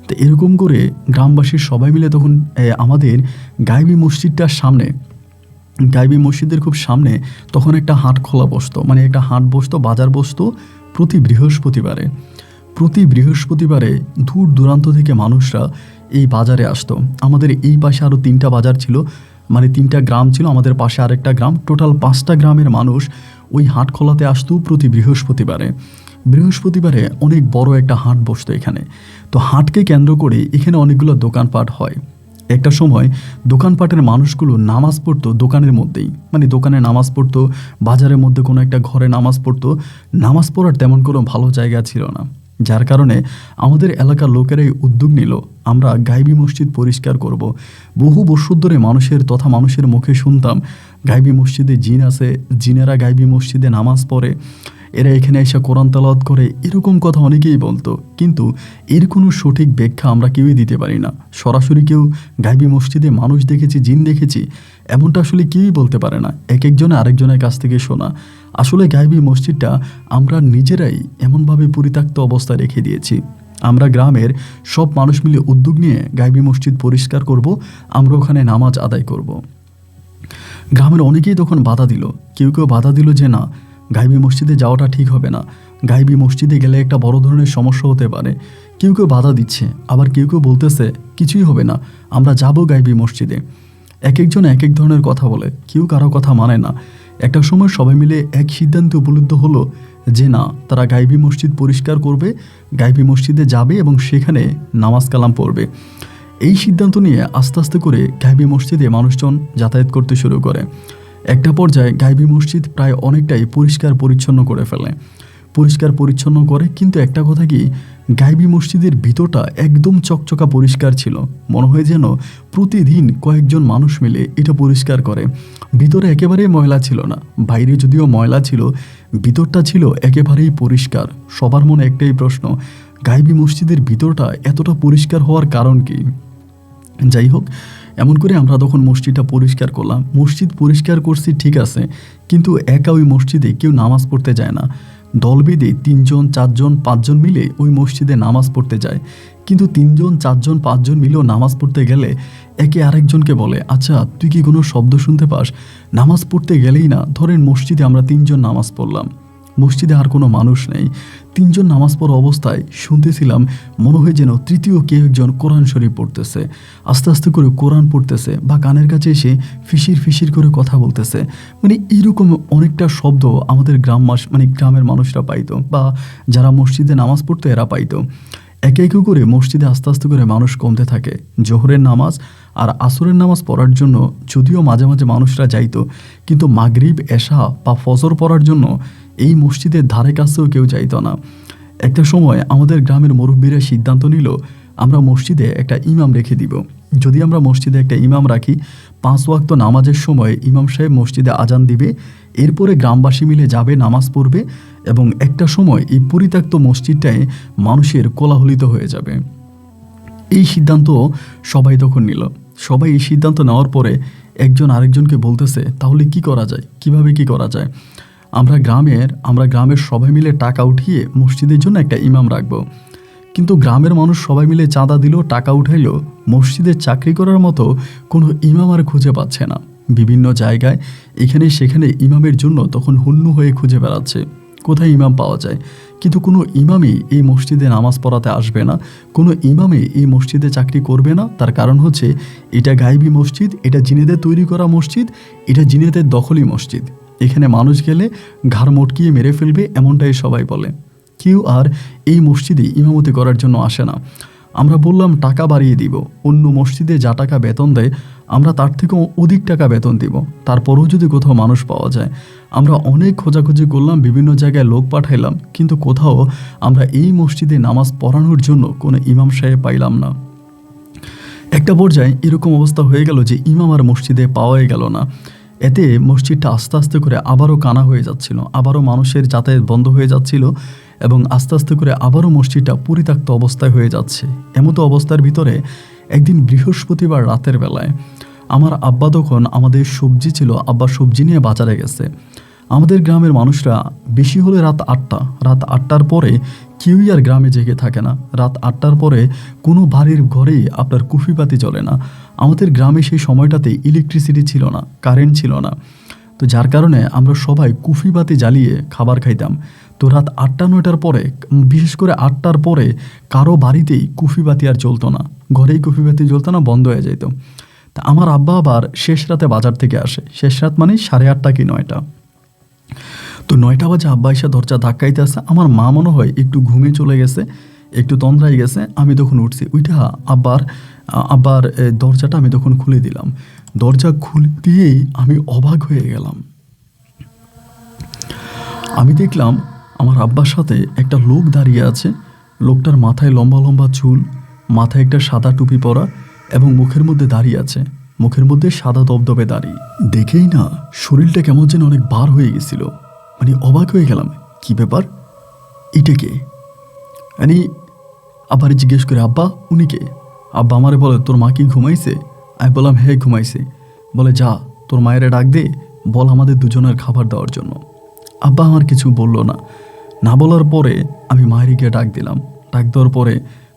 তো এরকম করে গ্রামবাসীর সবাই মিলে তখন আমাদের গাইবি মসজিদটার সামনে, গাইবি মসজিদের খুব সামনে তখন একটা হাট খোলা বসতো, মানে একটা হাট বসতো, বাজার বসতো প্রতি বৃহস্পতিবারে। প্রতি বৃহস্পতিবারে দূর দূরান্ত থেকে মানুষরা এই বাজারে আসতো। আমাদের এই পাশে আরও 3টা বাজার ছিল, মানে 3টা গ্রাম ছিল, আমাদের পাশে আরেকটা গ্রাম, টোটাল 5টা গ্রামের মানুষ ওই হাট খোলাতে আসতো প্রতি বৃহস্পতিবারে। বৃহস্পতিবারে অনেক বড় একটা হাট বসতো এখানে। তো হাটকে কেন্দ্র করে এখানে অনেকগুলো দোকানপাট হয়। একটা সময় দোকানপাটের মানুষগুলো নামাজ পড়তো দোকানের মধ্যেই, মানে দোকানে নামাজ পড়তো, বাজারের মধ্যে কোনো একটা ঘরে নামাজ পড়তো। নামাজ পড়ার তেমন কোনো ভালো জায়গা ছিল না, যার কারণে আমাদের এলাকার লোকেরাই উদ্যোগ নিল, আমরা গাইবি মসজিদ পরিষ্কার করব। বহু বছর ধরে মানুষের মুখে শুনতাম গাইবি মসজিদে জিন আছে, জিনেরা গাইবি মসজিদে নামাজ পড়ে, এরা এখানে এসে কোরআন তেলাওয়াত করে, এরকম কথা অনেকেই বলতো। কিন্তু এর কোনো সঠিক ব্যাখ্যা আমরা কেউই দিতে পারি না। সরাসরি কেউ গাইবি মসজিদে মানুষ দেখেছি, জিন দেখেছি, এমনটা আসলে কেউই বলতে পারে না। এক একজনে আরেকজনের কাছ থেকে শোনা। আসলে গাইবি মসজিদটা আমরা নিজেরাই এমনভাবে পরিত্যক্ত অবস্থায় রেখে দিয়েছি। আমরা গ্রামের সব মানুষ মিলে উদ্যোগ নিয়ে গাইবি মসজিদ পরিষ্কার করব, আমরা ওখানে নামাজ আদায় করব। গ্রামের অনেকেই তখন বাধা দিল, কেউ কেউ বাধা দিল যে না, গাইবি মসজিদে যাওয়াটা ঠিক হবে না, গাইবি মসজিদে গেলে একটা বড় ধরনের সমস্যা হতে পারে। কেউ কেউ বাধা দিচ্ছে, আবার কেউ কেউ বলতেছে কিছুই হবে না, আমরা যাব গাইবি মসজিদে। এক একজন এক এক ধরনের কথা বলে, কেউ কারো কথা মানে না। একটা সময় সবাই মিলে এক সিদ্ধান্তে উপনীত হলো যে না, তারা গাইবি মসজিদ পরিষ্কার করবে, গাইবি মসজিদে যাবে এবং সেখানে নামাজ কালাম পড়বে। এই সিদ্ধান্ত নিয়ে আস্তে আস্তে করে গাইবি মসজিদে মানুষজন যাতায়াত করতে শুরু করে। একটা পর্যায়ে গাইবি মসজিদ প্রায় অনেকটাই পরিষ্কার পরিচ্ছন্ন করে ফেলে, কিন্তু একটা কথা কি, গাইবি মসজিদের ভিতরটা একদম চকচকা পরিষ্কার ছিল। মনে হয় যেন প্রতিদিন কয়েকজন মানুষ মিলে এটা পরিষ্কার করে। ভিতরে একেবারেই ময়লা ছিল না, বাইরে যদিও ময়লা ছিল, ভিতরটা ছিল একেবারেই পরিষ্কার। সবার মনে একটাই প্রশ্ন, গাইবি মসজিদের ভিতরটা এতটা পরিষ্কার হওয়ার কারণ কি? যাই হোক, এমন করে আমরা তখন মসজিদটা পরিষ্কার করলাম। মসজিদ পরিষ্কার করছি ঠিক আছে, কিন্তু একা ওই মসজিদে কেউ নামাজ পড়তে যায় না। দল বেঁধে 3জন 4জন 5জন মিলে ওই মসজিদে নামাজ পড়তে যায়। কিন্তু 3জন 4জন 5জন মিলেও নামাজ পড়তে গেলে একে আরেকজনকে বলে, আচ্ছা তুই কি কোনো শব্দ শুনতে পাস? নামাজ পড়তে গেলেই না, ধরেন মসজিদে আমরা 3জন নামাজ পড়লাম, মসজিদে আর কোনো মানুষ নেই। 3 জন নামাজ পড়া অবস্থায় শুনতেছিলাম মনে হয় যেন তৃতীয় কেউ একজন কোরআন শরীফ পড়তেছে, আস্তে আস্তে করে কোরআন পড়তেছে বা কানের কাছে এসে ফিসির ফিসির করে কথা বলতেছে। মানে এইরকম অনেকটা শব্দ আমাদের গ্রামের মানুষরা পাইতো বা যারা মসজিদে নামাজ পড়তো এরা পাইতো। একে একে করে মসজিদে আস্তে আস্তে করে মানুষ কমতে থাকে। জোহরের নামাজ আর আসরের নামাজ পড়ার জন্য যদিও মাঝে মাঝে মানুষরা যাইতো, কিন্তু মাগরিব, এশা বা ফজর পড়ার জন্য এই মসজিদের ধারে কাছেও কেউ যাইতো না। একটা সময় আমাদের গ্রামের মুরব্বীরা সিদ্ধান্ত নিল আমরা মসজিদে একটা ইমাম রেখে দিব। যদি আমরা মসজিদে একটা ইমাম রাখি, 5 ওয়াক্ত নামাজের সময় ইমাম সাহেব মসজিদে আজান দিবে, এরপরে গ্রামবাসী মিলে যাবে, নামাজ পড়বে এবং একটা সময় এই পরিত্যক্ত মসজিদটায় মানুষের কোলাহলিত হয়ে যাবে। এই সিদ্ধান্ত সবাই তখন নিল। সবাই এই সিদ্ধান্ত নেওয়ার পরে একজন আরেকজনকে বলতেছে তাহলে কি করা যায়, কিভাবে কি করা যায়। আমরা গ্রামের সবাই মিলে টাকা উঠিয়ে মসজিদের জন্য একটা ইমাম রাখবো। কিন্তু গ্রামের মানুষ সবাই মিলে চাঁদা দিল, টাকা উঠাইলো, মসজিদের চাকরি করার মতো কোনো ইমাম আর খুঁজে পাচ্ছে না। বিভিন্ন জায়গায় এখানে সেখানে ইমামের জন্য তখন হুন্নু হয়ে খুঁজে বেড়াচ্ছে কোথায় ইমাম পাওয়া যায়। কিন্তু কোনো ইমামই এই মসজিদে নামাজ পড়াতে আসবে না, কোনো ইমামই এই মসজিদে চাকরি করবে না। তার কারণ হচ্ছে এটা গায়েবী মসজিদ, এটা জিনেদের তৈরি করা মসজিদ, এটা জিনেদের দখলি মসজিদ। এখানে মানুষ গেলে ঘাড় মটকিয়ে মেরে ফেলবে, এমনটাই সবাই বলে। কেউ আর এই মসজিদে ইমামতি করার জন্য আসে না। আমরা বললাম টাকা বাড়িয়ে দিব, অন্য মসজিদে যা টাকা বেতন দেয় আমরা তার থেকেও অধিক টাকা বেতন দিব, তারপরেও যদি কোথাও মানুষ পাওয়া যায়। আমরা অনেক খোঁজাখুঁজি করলাম, বিভিন্ন জায়গায় লোক পাঠাইলাম, কিন্তু কোথাও আমরা এই মসজিদে নামাজ পড়ানোর জন্য কোনো ইমাম সাহেব পাইলাম না। একটা পর্যায়ে এরকম অবস্থা হয়ে গেল যে ইমাম আর মসজিদে পাওয়াই গেল না। এতে মসজিদটা আস্তে আস্তে করে আবারও কানা হয়ে যাচ্ছিল, আবারও মানুষের যাতায়াত বন্ধ হয়ে যাচ্ছিল এবং আস্তে আস্তে করে আবারও মসজিদটা পরিত্যক্ত অবস্থায় হয়ে যাচ্ছে। এমতো অবস্থার ভিতরে একদিন বৃহস্পতিবার রাতের বেলায় আমার আব্বা, তখন আমাদের সবজি ছিল, আব্বা সবজি নিয়ে বাজারে গেছে। আমাদের গ্রামের মানুষরা বেশি হলে রাত 8টার পরে কেউই আর গ্রামে জেগে থাকে না। রাত 8টার পরে কোনো বাড়ির ঘরেই আপনার কুফিবাতি চলে না। আমাদের গ্রামে সেই সময়টাতে ইলেকট্রিসিটি ছিল না, কারেন্ট ছিল না, তো যার কারণে আমরা সবাই কুফিবাতি জ্বালিয়ে খাবার খাইতাম। তো রাত 8টা-9টার পরে, বিশেষ করে 8টার পরে কারো বাড়িতেই কুফিবাতি আর জ্বলতো না, ঘরেই কুফিবাতি জ্বলতো না, বন্ধ হয়ে যেত। তা আমার আব্বা আবার শেষ রাতে বাজার থেকে আসে, শেষ রাত মানে 8:30 কি 9টা। তো 9টা বাজে আব্বা এসে দরজা ধাক্কাইতে আসে। আমার মা মনে হয় একটু ঘুমিয়ে চলে গেছে, একটু তন্দ্রাই গেছে। আমি তখন উঠছি, উইটা আব্বার দরজাটা আমি তখন খুলে দিলাম। দরজা খুলে দিয়েই আমি অবাক হয়ে গেলাম। আমি দেখলাম আমার আব্বার সাথে একটা লোক দাঁড়িয়ে আছে। লোকটার মাথায় লম্বা লম্বা চুল, মাথায় একটা সাদা টুপি পরা এবং মুখের মধ্যে দাঁড়িয়ে আছে, মুখের মধ্যে সাদা দবদবে দাড়ি। দেখেই না শরীরটা কেমন যেন অনেক বার হয়ে গেছিল। মানে অবাক হয়ে গেলাম, কি ব্যাপার, এটা কে? মানে আব্বারে জিজ্ঞেস করে, আব্বা উনি কে? আব্বা আমারে বলে, তোর মা কি ঘুমাইছে? আমি বললাম হ্যাঁ ঘুমাইছে। বলে যা তোর মায়েরে ডাক দে, বল আমাদের দুজনের খাবার দেওয়ার জন্য। আব্বা আমার কিছু বলল না। না বলার পরে আমি মায়ের গিয়ে ডাক দিলাম। ডাক দেওয়ার পরে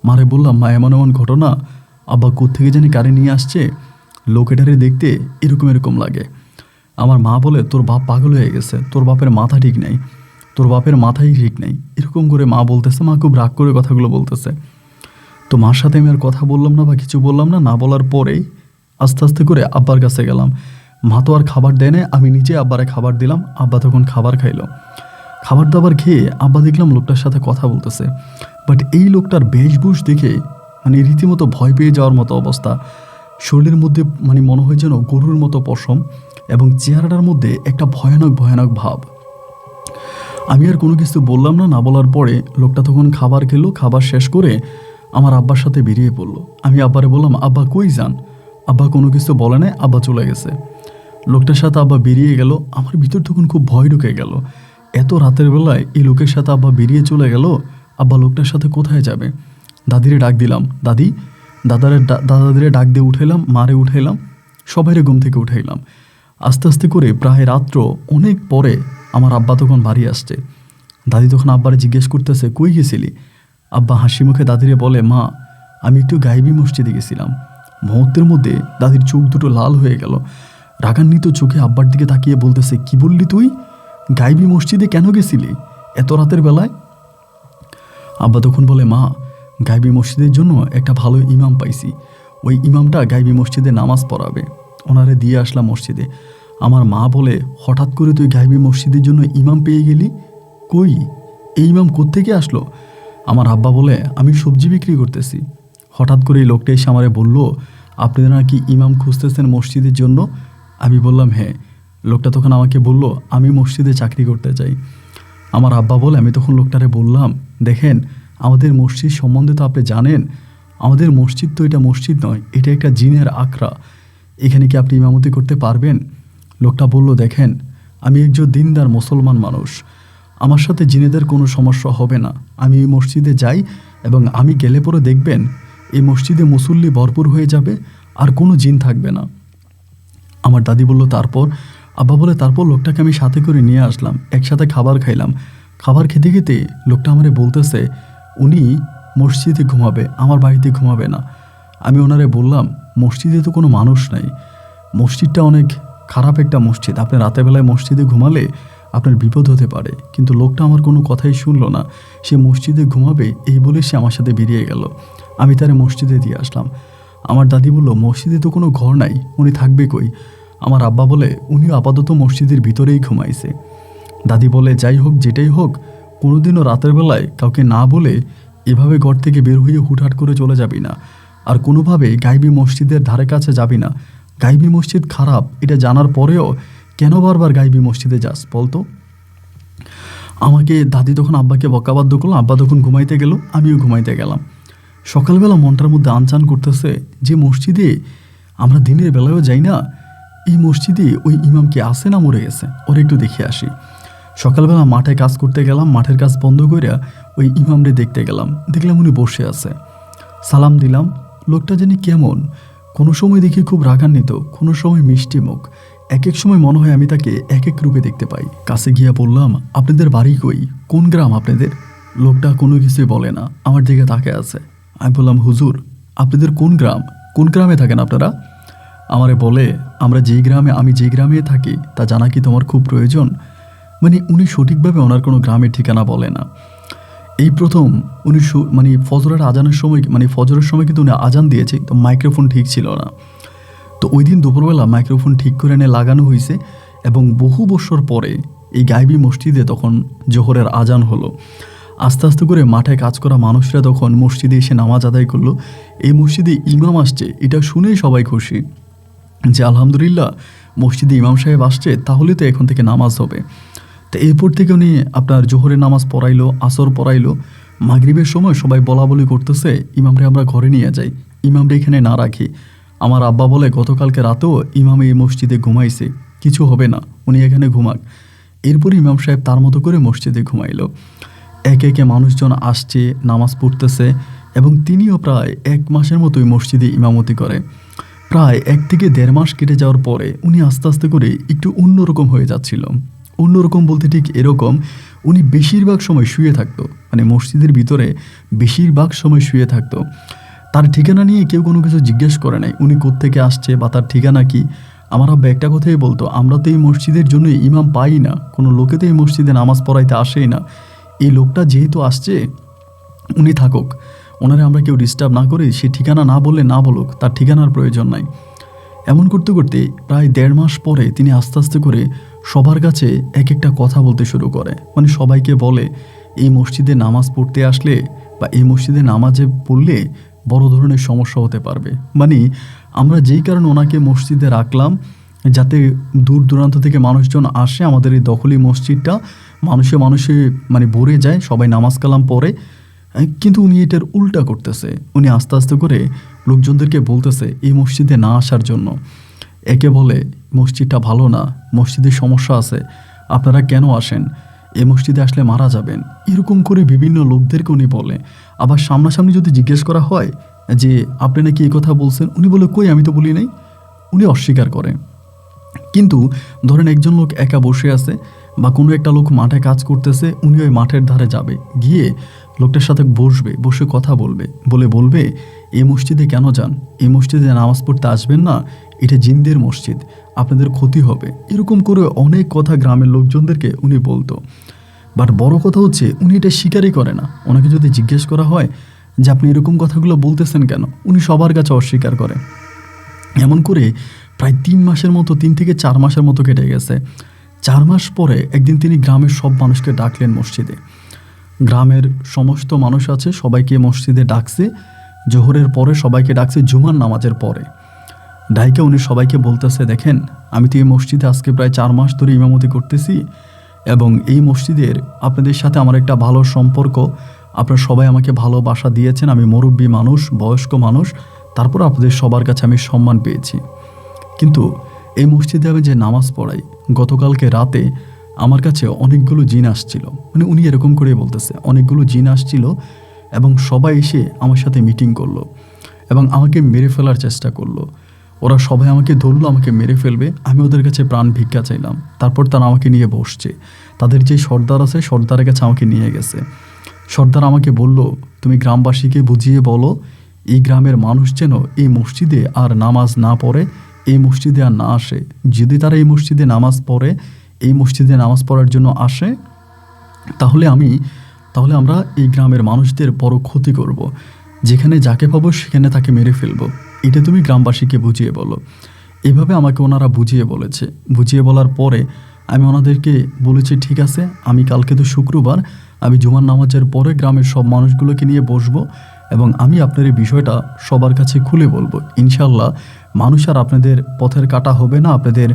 মারে বললাম, মা এমন এমন ঘটনা, আব্বা কোত্থেকে জানি কারে নিয়ে আসছে, লোকেটারে দেখতে এরকম এরকম লাগে। আমার মা বলে, তোর বাপ পাগল হয়ে গেছে, তোর বাপের মাথা ঠিক নেই, তোর বাপের মাথাই ঠিক নেই, এরকম করে মা বলতেছে। মা খুব রাগ করে কথাগুলো বলতেছে। তো মার সাথে আমি আর কথা বললাম না বা কিছু বললাম না। না বলার পরেই আস্তে আস্তে করে আব্বার কাছে গেলাম। মা তো আর খাবার দেয় না, আমি নিজে আব্বারে খাবার দিলাম। আব্বা তখন খাবার খাইলো। খাবার দাবার খেয়ে আব্বা দেখলাম লোকটার সাথে কথা বলতেছে। বাট এই লোকটার বেশভূষ দেখে মানে রীতিমতো ভয় পেয়ে যাওয়ার মতো অবস্থা। শরীরের মধ্যে মানে মনে হয় যেন গরুর মতো পশম এবং চেহারাটার মধ্যে একটা ভয়ানক ভয়ানক ভাব। আমি আর কোনো কিছু বললাম না। না বলার পরে লোকটা তখন খাবার খেলো। খাবার শেষ করে আমার আব্বার সাথে বেরিয়ে পড়লো। আমি আব্বারে বললাম, আব্বা কই যান? আব্বা কোনো কিছু বলে নাই, আব্বা চলে গেছে। লোকটার সাথে আব্বা বেরিয়ে গেল। আমার ভিতর তখন খুব ভয় ঢুকে গেল। এত রাতের বেলায় এই লোকের সাথে আব্বা বেরিয়ে চলে গেল। আব্বা লোকটার সাথে কোথায় যাবে? দাদিরে ডাক দিলাম, দাদাদের ডাক দিয়ে উঠাইলাম, মারে উঠাইলাম, সবাইরে ঘুম থেকে উঠাইলাম। আস্তে আস্তে করে প্রায় রাত্র অনেক পরে আমার আব্বা তখন বাড়ি আসছে। দাদি তখন আব্বারে জিজ্ঞেস করতেছে, কই গেছিলি? আব্বা হাসি মুখে দাদিরে বলে, মা আমি একটু গায়েবী মসজিদে গেছিলাম। মুহূর্তের মধ্যে দাদির চোখ দুটো লাল হয়ে গেল। রাগান্বিত চোখে আব্বার দিকে তাকিয়ে বলতেছে, কি বললি তুই? গায়েবী মসজিদে কেন গেছিলি? এত রাতের বেলায়? আব্বা তখন বলে, মা, গাইবি মসজিদের জন্য একটা ভালো ইমাম পাইছি, ওই ইমামটা গাইবি মসজিদে নামাজ পড়াবে, ওনারে দিয়ে আসলাম মসজিদে। আমার মা বলে, হঠাৎ করে তুই গাইবি মসজিদের জন্য ইমাম পেয়ে গেলি? কই, এই ইমাম কোত্থেকে আসলো? আমার আব্বা বলে, আমি সবজি বিক্রি করতেছি, হঠাৎ করে এই লোকটা এসে আমারে বলল, আপনারা নাকি ইমাম খুঁজতেছেন মসজিদের জন্য। আমি বললাম হ্যাঁ। লোকটা তখন আমাকে বলল, আমি মসজিদে চাকরি করতে চাই। আমার আব্বা বলে, আমি তখন লোকটারে বললাম, দেখেন, আমাদের মসজিদ সম্বন্ধে তো আপনি জানেন, আমাদের মসজিদ তো এটা মসজিদ নয়, এটা একটা জিনের আখড়া, এখানে কি আপনি ইমামতি করতে পারবেন? লোকটা বলল, দেখেন, আমি একজন দিনদার মুসলমান মানুষ, আমার সাথে জিনেদের কোনো সমস্যা হবে না, আমি এই মসজিদে যাই এবং আমি গেলে পরে দেখবেন এই মসজিদে মুসল্লি ভরপুর হয়ে যাবে, আর কোনো জিন থাকবে না। আমার দাদি বলল, তারপর? আব্বা বলে, তারপর লোকটাকে আমি সাথে করে নিয়ে আসলাম, একসাথে খাবার খাইলাম। খাবার খেতে খেতে লোকটা আমারে বলতেছে, উনি মসজিদে ঘুমাবে, আমার বাড়িতে ঘুমাবে না। আমি ওনারে বললাম, মসজিদে তো কোনো মানুষ নাই, মসজিদটা অনেক খারাপ একটা মসজিদ, আপনি রাতের বেলায় মসজিদে ঘুমালে আপনার বিপদ হতে পারে। কিন্তু লোকটা আমার কোনো কথাই শুনলো না, সে মসজিদে ঘুমাবে এই বলে সে আমার সাথে বেরিয়ে গেল। আমি তারে মসজিদে দিয়ে আসলাম। আমার দাদি বলল, মসজিদে তো কোনো ঘর নাই, উনি থাকবে কই? আমার আব্বা বলে, উনিও আপাতত মসজিদের ভিতরেই ঘুমাইছে। দাদি বলে, যাই হোক, যেটাই হোক, কোনোদিনও রাতের বেলায় কাউকে না বলে এভাবে ঘর থেকে বের হয়ে হুটহাট করে চলে যাবি না, আর কোনোভাবে গাইবি মসজিদের ধারে কাছে যাবি না। গাইবি মসজিদ খারাপ এটা জানার পরেও কেন বারবার গাইবি মসজিদে যাস বলতো? আমাকে দাদি তখন আব্বাকে বকাবাধ্য করলো। আব্বা তখন ঘুমাইতে গেল, আমিও ঘুমাইতে গেলাম। সকালবেলা মনটার মধ্যে আনচান করতেছে যে মসজিদে আমরা দিনের বেলায়ও যাই না, এই মসজিদে ওই ইমাম কি আছে না মরে গেছে, ওর একটু দেখে আসি। সকালবেলা মাঠে কাজ করতে গেলাম, মাঠের কাজ বন্ধ করে ওই ইমামরে দেখতে গেলাম। দেখলাম উনি বসে আছে, সালাম দিলাম। লোকটা জানি কেমন, কোনো সময় দেখি খুব রাগান্বিত, কোনো সময় মিষ্টি মুখ, এক এক সময় মনে হয় আমি তাকে এক এক রূপে দেখতে পাই। কাছে গিয়া বললাম, আপনাদের বাড়ি কই, কোন গ্রাম আপনাদের? লোকটা কোনো কিছুই বলে না, আমার দিকে তাকিয়ে আছে। আমি বললাম, হুজুর, আপনাদের কোন গ্রাম, কোন গ্রামে থাকেন আপনারা? আমারে বলে, আমি যে গ্রামে থাকি তা জানা কি তোমার খুব প্রয়োজন? মানে উনি সঠিকভাবে ওনার কোনো গ্রামের ঠিকানা বলে না। এই প্রথম উনি ফজরের আজানের সময়, ফজরের সময় কিন্তু উনি আজান দিয়েছে, তো মাইক্রোফোন ঠিক ছিল না। তো ওই দিন দুপুরবেলা মাইক্রোফোন ঠিক করে এনে লাগানো হয়েছে, এবং বহু বছর পরে এই গাইবি মসজিদে তখন জোহরের আজান হলো। আস্তে আস্তে করে মাঠে কাজ করা মানুষরা তখন মসজিদে এসে নামাজ আদায় করলো। এই মসজিদে ইমাম আসছে, এটা শুনেই সবাই খুশি যে আলহামদুলিল্লাহ মসজিদে ইমাম সাহেব আসছে, তাহলে তো এখন থেকে নামাজ হবে। তো এরপর থেকে উনি আপনার জোহরের নামাজ পড়াইলো, আসর পড়াইলো। মাগরিবের সময় সবাই বলা বলি করতেছে, ইমামরে আমরা ঘরে নিয়ে যাই, ইমামরে এখানে না রাখি। আমার আব্বা বলে, গতকালকে রাতেও ইমাম এই মসজিদে ঘুমাইছে, কিছু হবে না, উনি এখানে ঘুমাক। এরপর ইমাম সাহেব তার মতো করে মসজিদে ঘুমাইলো। একে একে মানুষজন আসছে, নামাজ পড়তেছে, এবং তিনিও প্রায় 1 মাসের মতোই মসজিদে ইমামতি করে। প্রায় 1 থেকে 1.5 মাস কেটে যাওয়ার পরে উনি আস্তে আস্তে করে একটু অন্যরকম হয়ে যাচ্ছিল। অন্যরকম বলতে ঠিক এরকম, উনি বেশিরভাগ সময় শুয়ে থাকতো, মসজিদের ভিতরে বেশিরভাগ সময় শুয়ে থাকতো। তার ঠিকানা নিয়ে কেউ কোনো কিছু জিজ্ঞেস করে নাই, উনি কোত্থেকে আসছে বা তার ঠিকানা কি। আমার আব্বা একটা কথাই বলতো, আমরা তো এই মসজিদের জন্য ইমাম পাই না, কোনো লোকে তো এই মসজিদে নামাজ পড়াইতে আসেই না, এই লোকটা যেহেতু আসছে উনি থাকুক, ওনারে আমরা কেউ ডিস্টার্ব না করি, সে ঠিকানা না বললে না বলুক, তার ঠিকানার প্রয়োজন নাই। এমন করতে করতে প্রায় 1.5 মাস পরে তিনি আস্তে আস্তে করে সবার কাছে এক একটা কথা বলতে শুরু করে। সবাইকে বলে, এই মসজিদে নামাজ পড়তে আসলে বা এই মসজিদে নামাজে পড়লে বড় ধরনের সমস্যা হতে পারবে। আমরা যেই কারণে ওনাকে মসজিদে রাখলাম, যাতে দূর দূরান্ত থেকে মানুষজন আসে, আমাদের এই দখলি মসজিদটা মানুষে মানুষে ভরে যায়, সবাই নামাজ কালাম পড়ে। কিন্তু উনি এটার উল্টা করতেছে। উনি আস্তে আস্তে করে লোকজনদেরকে বলতেছে এই মসজিদে না আসার জন্য। একে বলে, মসজিদটা ভালো না, মসজিদের সমস্যা আছে, আপনারা কেন আসেন, এই মসজিদে আসলে মারা যাবেন, এরকম করে বিভিন্ন লোকদেরকে উনি বলে। আবার সামনাসামনি যদি জিজ্ঞেস করা হয় যে আপনি নাকি এই কথা বলছেন, উনি বলে, কই, আমি তো বলি নাই। উনি অস্বীকার করে। কিন্তু ধরেন একজন লোক একা বসে আছে বা কোনো একটা লোক মাঠে কাজ করতেছে, উনি ওই মাঠের ধারে যাবে, গিয়ে লোকটার সাথে বসবে, বসে কথা বলবে এই মসজিদে কেন যান, এই মসজিদে নামাজ পড়তে আসবেন না, এটা জিনদের মসজিদ, আপনাদের ক্ষতি হবে। এরকম করে অনেক কথা গ্রামের লোকজনদেরকে উনি বলতো। বাট বড় কথা হচ্ছে উনি এটা স্বীকারই করে না। ওনাকে যদি জিজ্ঞেস করা হয় যে আপনি এরকম কথাগুলো বলতেছেন কেন, উনি সবার কাছে অস্বীকার করে। এমন করে প্রায় 3 মাসের মতো, 3 থেকে 4 মাসের মতো কেটে গেছে। 4 মাস পরে একদিন তিনি গ্রামের সব মানুষকে ডাকলেন মসজিদে। গ্রামের সমস্ত মানুষ আছে, সবাইকে মসজিদে ডাকছে। জোহরের পরে সবাইকে ডাকছে জুমার নামাজের পরে। ডাইকে উনি সবাইকে বলতেছে, দেখেন আমি তো এই মসজিদে আজকে প্রায় 4 মাস ধরে ইমামতি করতেছি এবং এই মসজিদের আপনাদের সাথে আমার একটা ভালো সম্পর্ক। আপনারা সবাই আমাকে ভালোবাসা দিয়েছেন, আমি মুরব্বী মানুষ, বয়স্ক মানুষ, তারপর আপনাদের সবার কাছে আমি সম্মান পেয়েছি। কিন্তু এই মসজিদে আমি যে নামাজ পড়াই, গতকালকে রাতে আমার কাছে অনেকগুলো জিন আসছিল। মানে উনি এরকম করেই বলতেছে, অনেকগুলো জিন আসছিল এবং সবাই এসে আমার সাথে মিটিং করলো এবং আমাকে মেরে ফেলার চেষ্টা করলো। ওরা সবাই আমাকে ধরলো, আমাকে মেরে ফেলবে। আমি ওদের কাছে প্রাণ ভিক্ষা চাইলাম। তারপর তারা আমাকে নিয়ে বসছে। তাদের যে সর্দার আছে, সর্দারের কাছে আমাকে নিয়ে গেছে। সর্দার আমাকে বলল, তুমি গ্রামবাসীকে বুঝিয়ে বলো এই গ্রামের মানুষ যেন এই মসজিদে আর নামাজ না পড়ে, এই মসজিদে আর না আসে। যদি তারা এই মসজিদে নামাজ পড়ে, এই মসজিদে নামাজ পড়ার জন্য আসে, তাহলে আমরা এই গ্রামের মানুষদের বড় ক্ষতি করব। যেখানে যাকে পাবো সেখানে তাকে মেরে ফেলবো। এটা তুমি গ্রামবাসীকে বুঝিয়ে বলো। এভাবে আমাকে ওনারা বুঝিয়ে বলেছে। বুঝিয়ে বলার পরে আমি ওনাদেরকে বলেছি, ঠিক আছে, আমি কালকে তো শুক্রবার, আমি জুমার নামাজের পরে গ্রামের সব মানুষগুলোকে নিয়ে বসবো এবং আমি আপনার এই বিষয়টা সবার কাছে খুলে বলবো। ইনশাল্লাহ মানুষ আর আপনাদের পথের কাটা হবে না, আপনাদের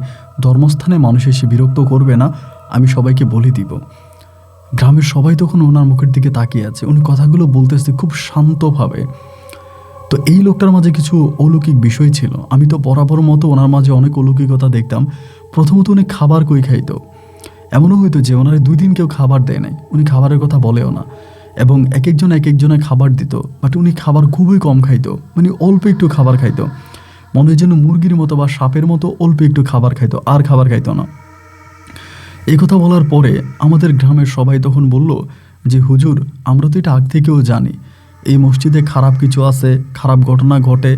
ধর্মস্থানে মানুষ এসে বিরক্ত করবে না, আমি সবাইকে বলে দিব। গ্রামের সবাই তখন ওনার মুখের দিকে তাকিয়ে আছে। উনি কথাগুলো বলতেছে খুব শান্তভাবে। তো এই লোকটার মাঝে কিছু অলৌকিক বিষয় ছিল। আমি তো বরাবর মতো ওনার মাঝে অনেক অলৌকিকতা দেখতাম। প্রথমত উনি খাবার কই খাইতো। এমনও হইতো যে ওনার 2 দিন কেউ খাবার দেয় নাই, উনি খাবারের কথা বলেও না এবং এক একজনে খাবার দিত, বাট উনি খাবার খুবই কম খাইতো। মানে অল্প একটু খাবার খাইতো, মনে হয় যেন মুরগির মতো বা সাপের মতো অল্প একটু খাবার খাইতো, আর খাবার খাইতো না। এই কথা বলার পরে আমাদের গ্রামের সবাই তখন বলল যে হুজুর, আমরা তো এটা আগ থেকেও জানি এই মসজিদে খারাপ কিছু আছে, খারাপ ঘটনা ঘটে।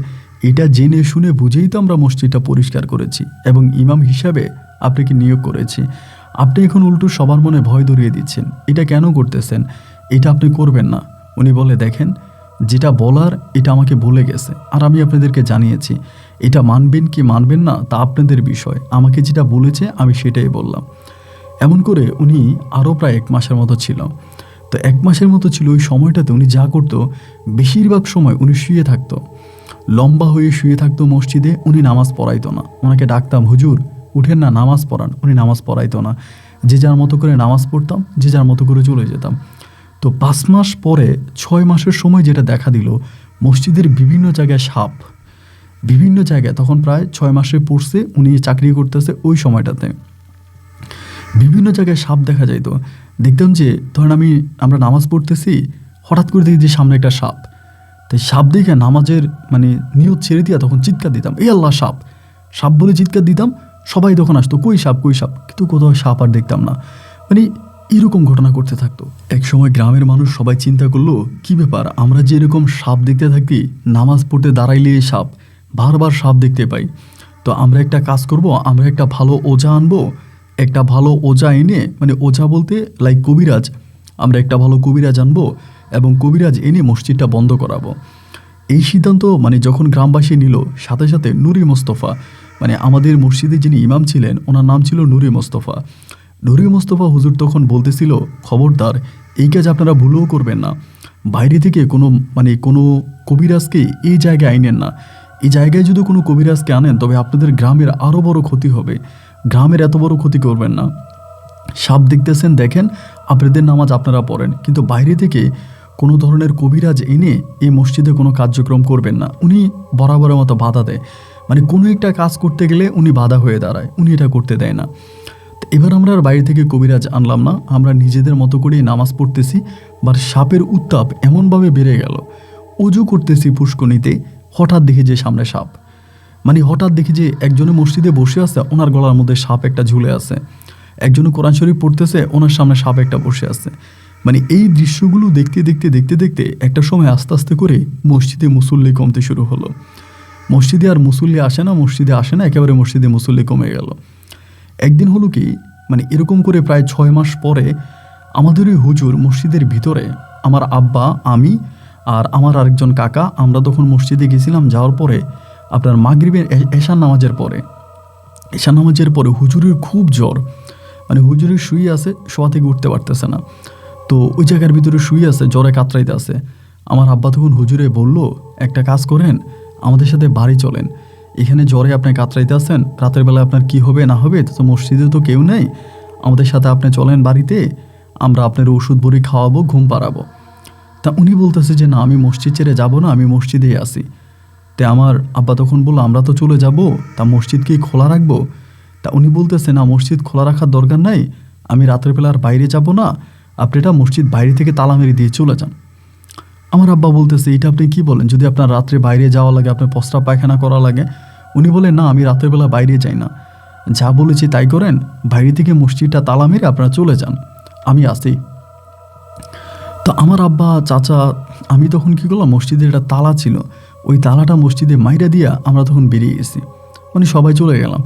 এটা জেনে শুনে বুঝেই তো আমরা মসজিদটা পরিষ্কার করেছি এবং ইমাম হিসাবে আপনাকে নিয়োগ করেছি। আপনি এখন উল্টো সবার মনে ভয় ধরিয়ে দিচ্ছেন। এটা কেন করতেছেন? এটা আপনি করবেন না। উনি বলে, দেখেন যেটা বলার এটা আমাকে বলে গেছে আর আমি আপনাদেরকে জানিয়েছি। এটা মানবেন কি মানবেন না তা আপনাদের বিষয়। আমাকে যেটা বলেছে আমি সেটাই বললাম। এমন করে উনি আরও প্রায় 1 মাসের মতো ছিল। তো 1 মাসের মতো ছিল। ওই সময়টাতে উনি যা করতো, বেশিরভাগ সময় উনি শুয়ে থাকতো, লম্বা হয়ে শুয়ে থাকতো মসজিদে। উনি নামাজ পড়াইতো না। ওনাকে ডাকতাম, হুজুর উঠেন না, নামাজ পড়ান। উনি নামাজ পড়াইতো না। যে যার মতো করে নামাজ পড়তাম, যে যার মতো করে চলে যেতাম। তো 5 মাস পরে 6 মাসের সময় যেটা দেখা দিল, মসজিদের বিভিন্ন জায়গায় সাপ, বিভিন্ন জায়গায়, তখন প্রায় 6 মাসে পড়ছে, উনি চাকরি করতেছে ওই সময়টাতে, বিভিন্ন জায়গায় সাপ দেখা যাইতো। দেখতাম যে ধরেন আমরা নামাজ পড়তেছি, হঠাৎ করে দেখি যে সামনে একটা সাপ। তাই সাপ দেখে নামাজের নিয়ত ছেড়ে দিয়া তখন চিৎকার দিতাম, এই আল্লাহ সাপ, সাপ বলে চিৎকার দিতাম। সবাই তখন আসতো, কই সাপ কই সাপ, কিন্তু কোথাও সাপ আর দেখতাম না। এরকম ঘটনা করতে থাকতো। এক সময় গ্রামের মানুষ সবাই চিন্তা করলো, কি ব্যাপার, আমরা যে এরকম সাপ দেখতে থাকি, নামাজ পড়তে দাঁড়াইলে সাপ, বারবার সাপ দেখতে পাই। তো আমরা একটা কাজ করব, আমরা একটা ভালো ওঝা আনবো। একটা ভালো ওঝা এনে, ওঝা বলতে লাইক কবিরাজ, আমরা একটা ভালো কবিরাজ আনবো এবং কবিরাজ এনে মসজিদটা বন্ধ করাবো। এই সিদ্ধান্ত যখন গ্রামবাসী নিল, সাথে সাথে নুরি মোস্তফা, আমাদের মসজিদে যিনি ইমাম ছিলেন, ওনার নাম ছিল নুরি মোস্তফা। নুরি মোস্তফা হুজুর তখন বলতেছিল, খবরদার এই কাজ আপনারা ভুলও করবেন না। বাইরে থেকে কোনো কবিরাজকে এই জায়গায় আইনেন না। এই জায়গায় যদি কোনো কবিরাজকে আনেন, তবে আপনাদের গ্রামের আরও বড় ক্ষতি হবে। গ্রামের এত বড় ক্ষতি করবেন না। সাপ দেখতেছেন, দেখেন, আপনাদের নামাজ আপনারা পড়েন, কিন্তু বাইরে থেকে কোনো ধরনের কবিরাজ এনে এই মসজিদে কোনো কার্যক্রম করবেন না। উনি বরাবরের মতো বাধা দেয়। কোনো একটা কাজ করতে গেলে উনি বাধা হয়ে দাঁড়ায়, উনি এটা করতে দেয় না। তো এবার আমরা আর বাইরে থেকে কবিরাজ আনলাম না, আমরা নিজেদের মতো করেই নামাজ পড়তেছি। বা সাপের উত্তাপ এমনভাবে বেড়ে গেল, অজু করতেছি পুষ্কনিতে, হঠাৎ দেখি যে সামনে সাপ। হঠাৎ দেখি যে একজনে মসজিদে বসে আছে, ওনার গলার মধ্যে সাপ একটা ঝুলে আছে। একজনে কোরআন শরীফ পড়তেছে, ওনার সামনে সাপ একটা বসে আছে। এই দৃশ্যগুলো দেখতে দেখতে দেখতে দেখতে একটা সময় আস্তে আস্তে করে মসজিদে মুসল্লি কমতে শুরু হলো। মসজিদে আর মুসল্লি আসে না, একেবারে মসজিদে মুসল্লি কমে গেল। একদিন হলো কি, এরকম করে প্রায় 6 মাস পরে আমাদের ওই হুজুর মসজিদের ভিতরে, আমার আব্বা, আমি আর আমার আরেকজন কাকা, আমরা তখন মসজিদে গেছিলাম। যাওয়ার পরে আপনার মাগরিবের এশার নামাজের পরে হুজুরের খুব জ্বর, মানে হুজুরের শুয়ে আছে, শোয়া থেকে উঠতে পারতেছে না। তো ওই জায়গার ভিতরে শুয়ে আছে, জ্বরে কাতরাইতে আছে। আমার আব্বা তখন হুজুরে বলল, একটা কাজ করেন, আমাদের সাথে বাড়ি চলেন, এখানে জ্বরে আপনি কাতরাইতে আছেন, রাতের বেলা আপনার কি হবে না হবে, তো মসজিদে তো কেউ নেই, আমাদের সাথে আপনি চলেন বাড়িতে, আমরা আপনার ওষুধ বড়ি খাওয়াবো, ঘুম পাড়াবো। তা উনি বলতেছে যে না, আমি মসজিদ ছেড়ে যাবো না, আমি মসজিদেই আসি। তে আমার আব্বা তখন বললো, আমরা তো চলে যাব, তা মসজিদকেই খোলা রাখবো? তা উনি বলতেছে না, মসজিদ খোলা রাখার দরকার নাই, আমি রাতের বেলা আর বাইরে যাব না, আপনি এটা মসজিদ বাইরে থেকে তালা মেরে দিয়ে চলে যান। আমার আব্বা বলতেছে, এটা আপনি কি বলেন, যদি আপনার রাত্রে বাইরে যাওয়া লাগে, আপনার প্রস্রাব পায়খানা করা লাগে? উনি বলে, না, আমি রাতের বেলা বাইরে যাই না, যা বলেছি তাই করেন, বাইরে থেকে মসজিদটা তালা মেরে আপনারা চলে যান, আমি আসি। তো আমার আব্বা, চাচা, আমি তখন কী করলাম, মসজিদের একটা তালা ছিল, ওই তালাটা মসজিদে মাইরা দিয়া আমরা তখন বেরিয়ে গেছি, মানে সবাই চলে গেলাম।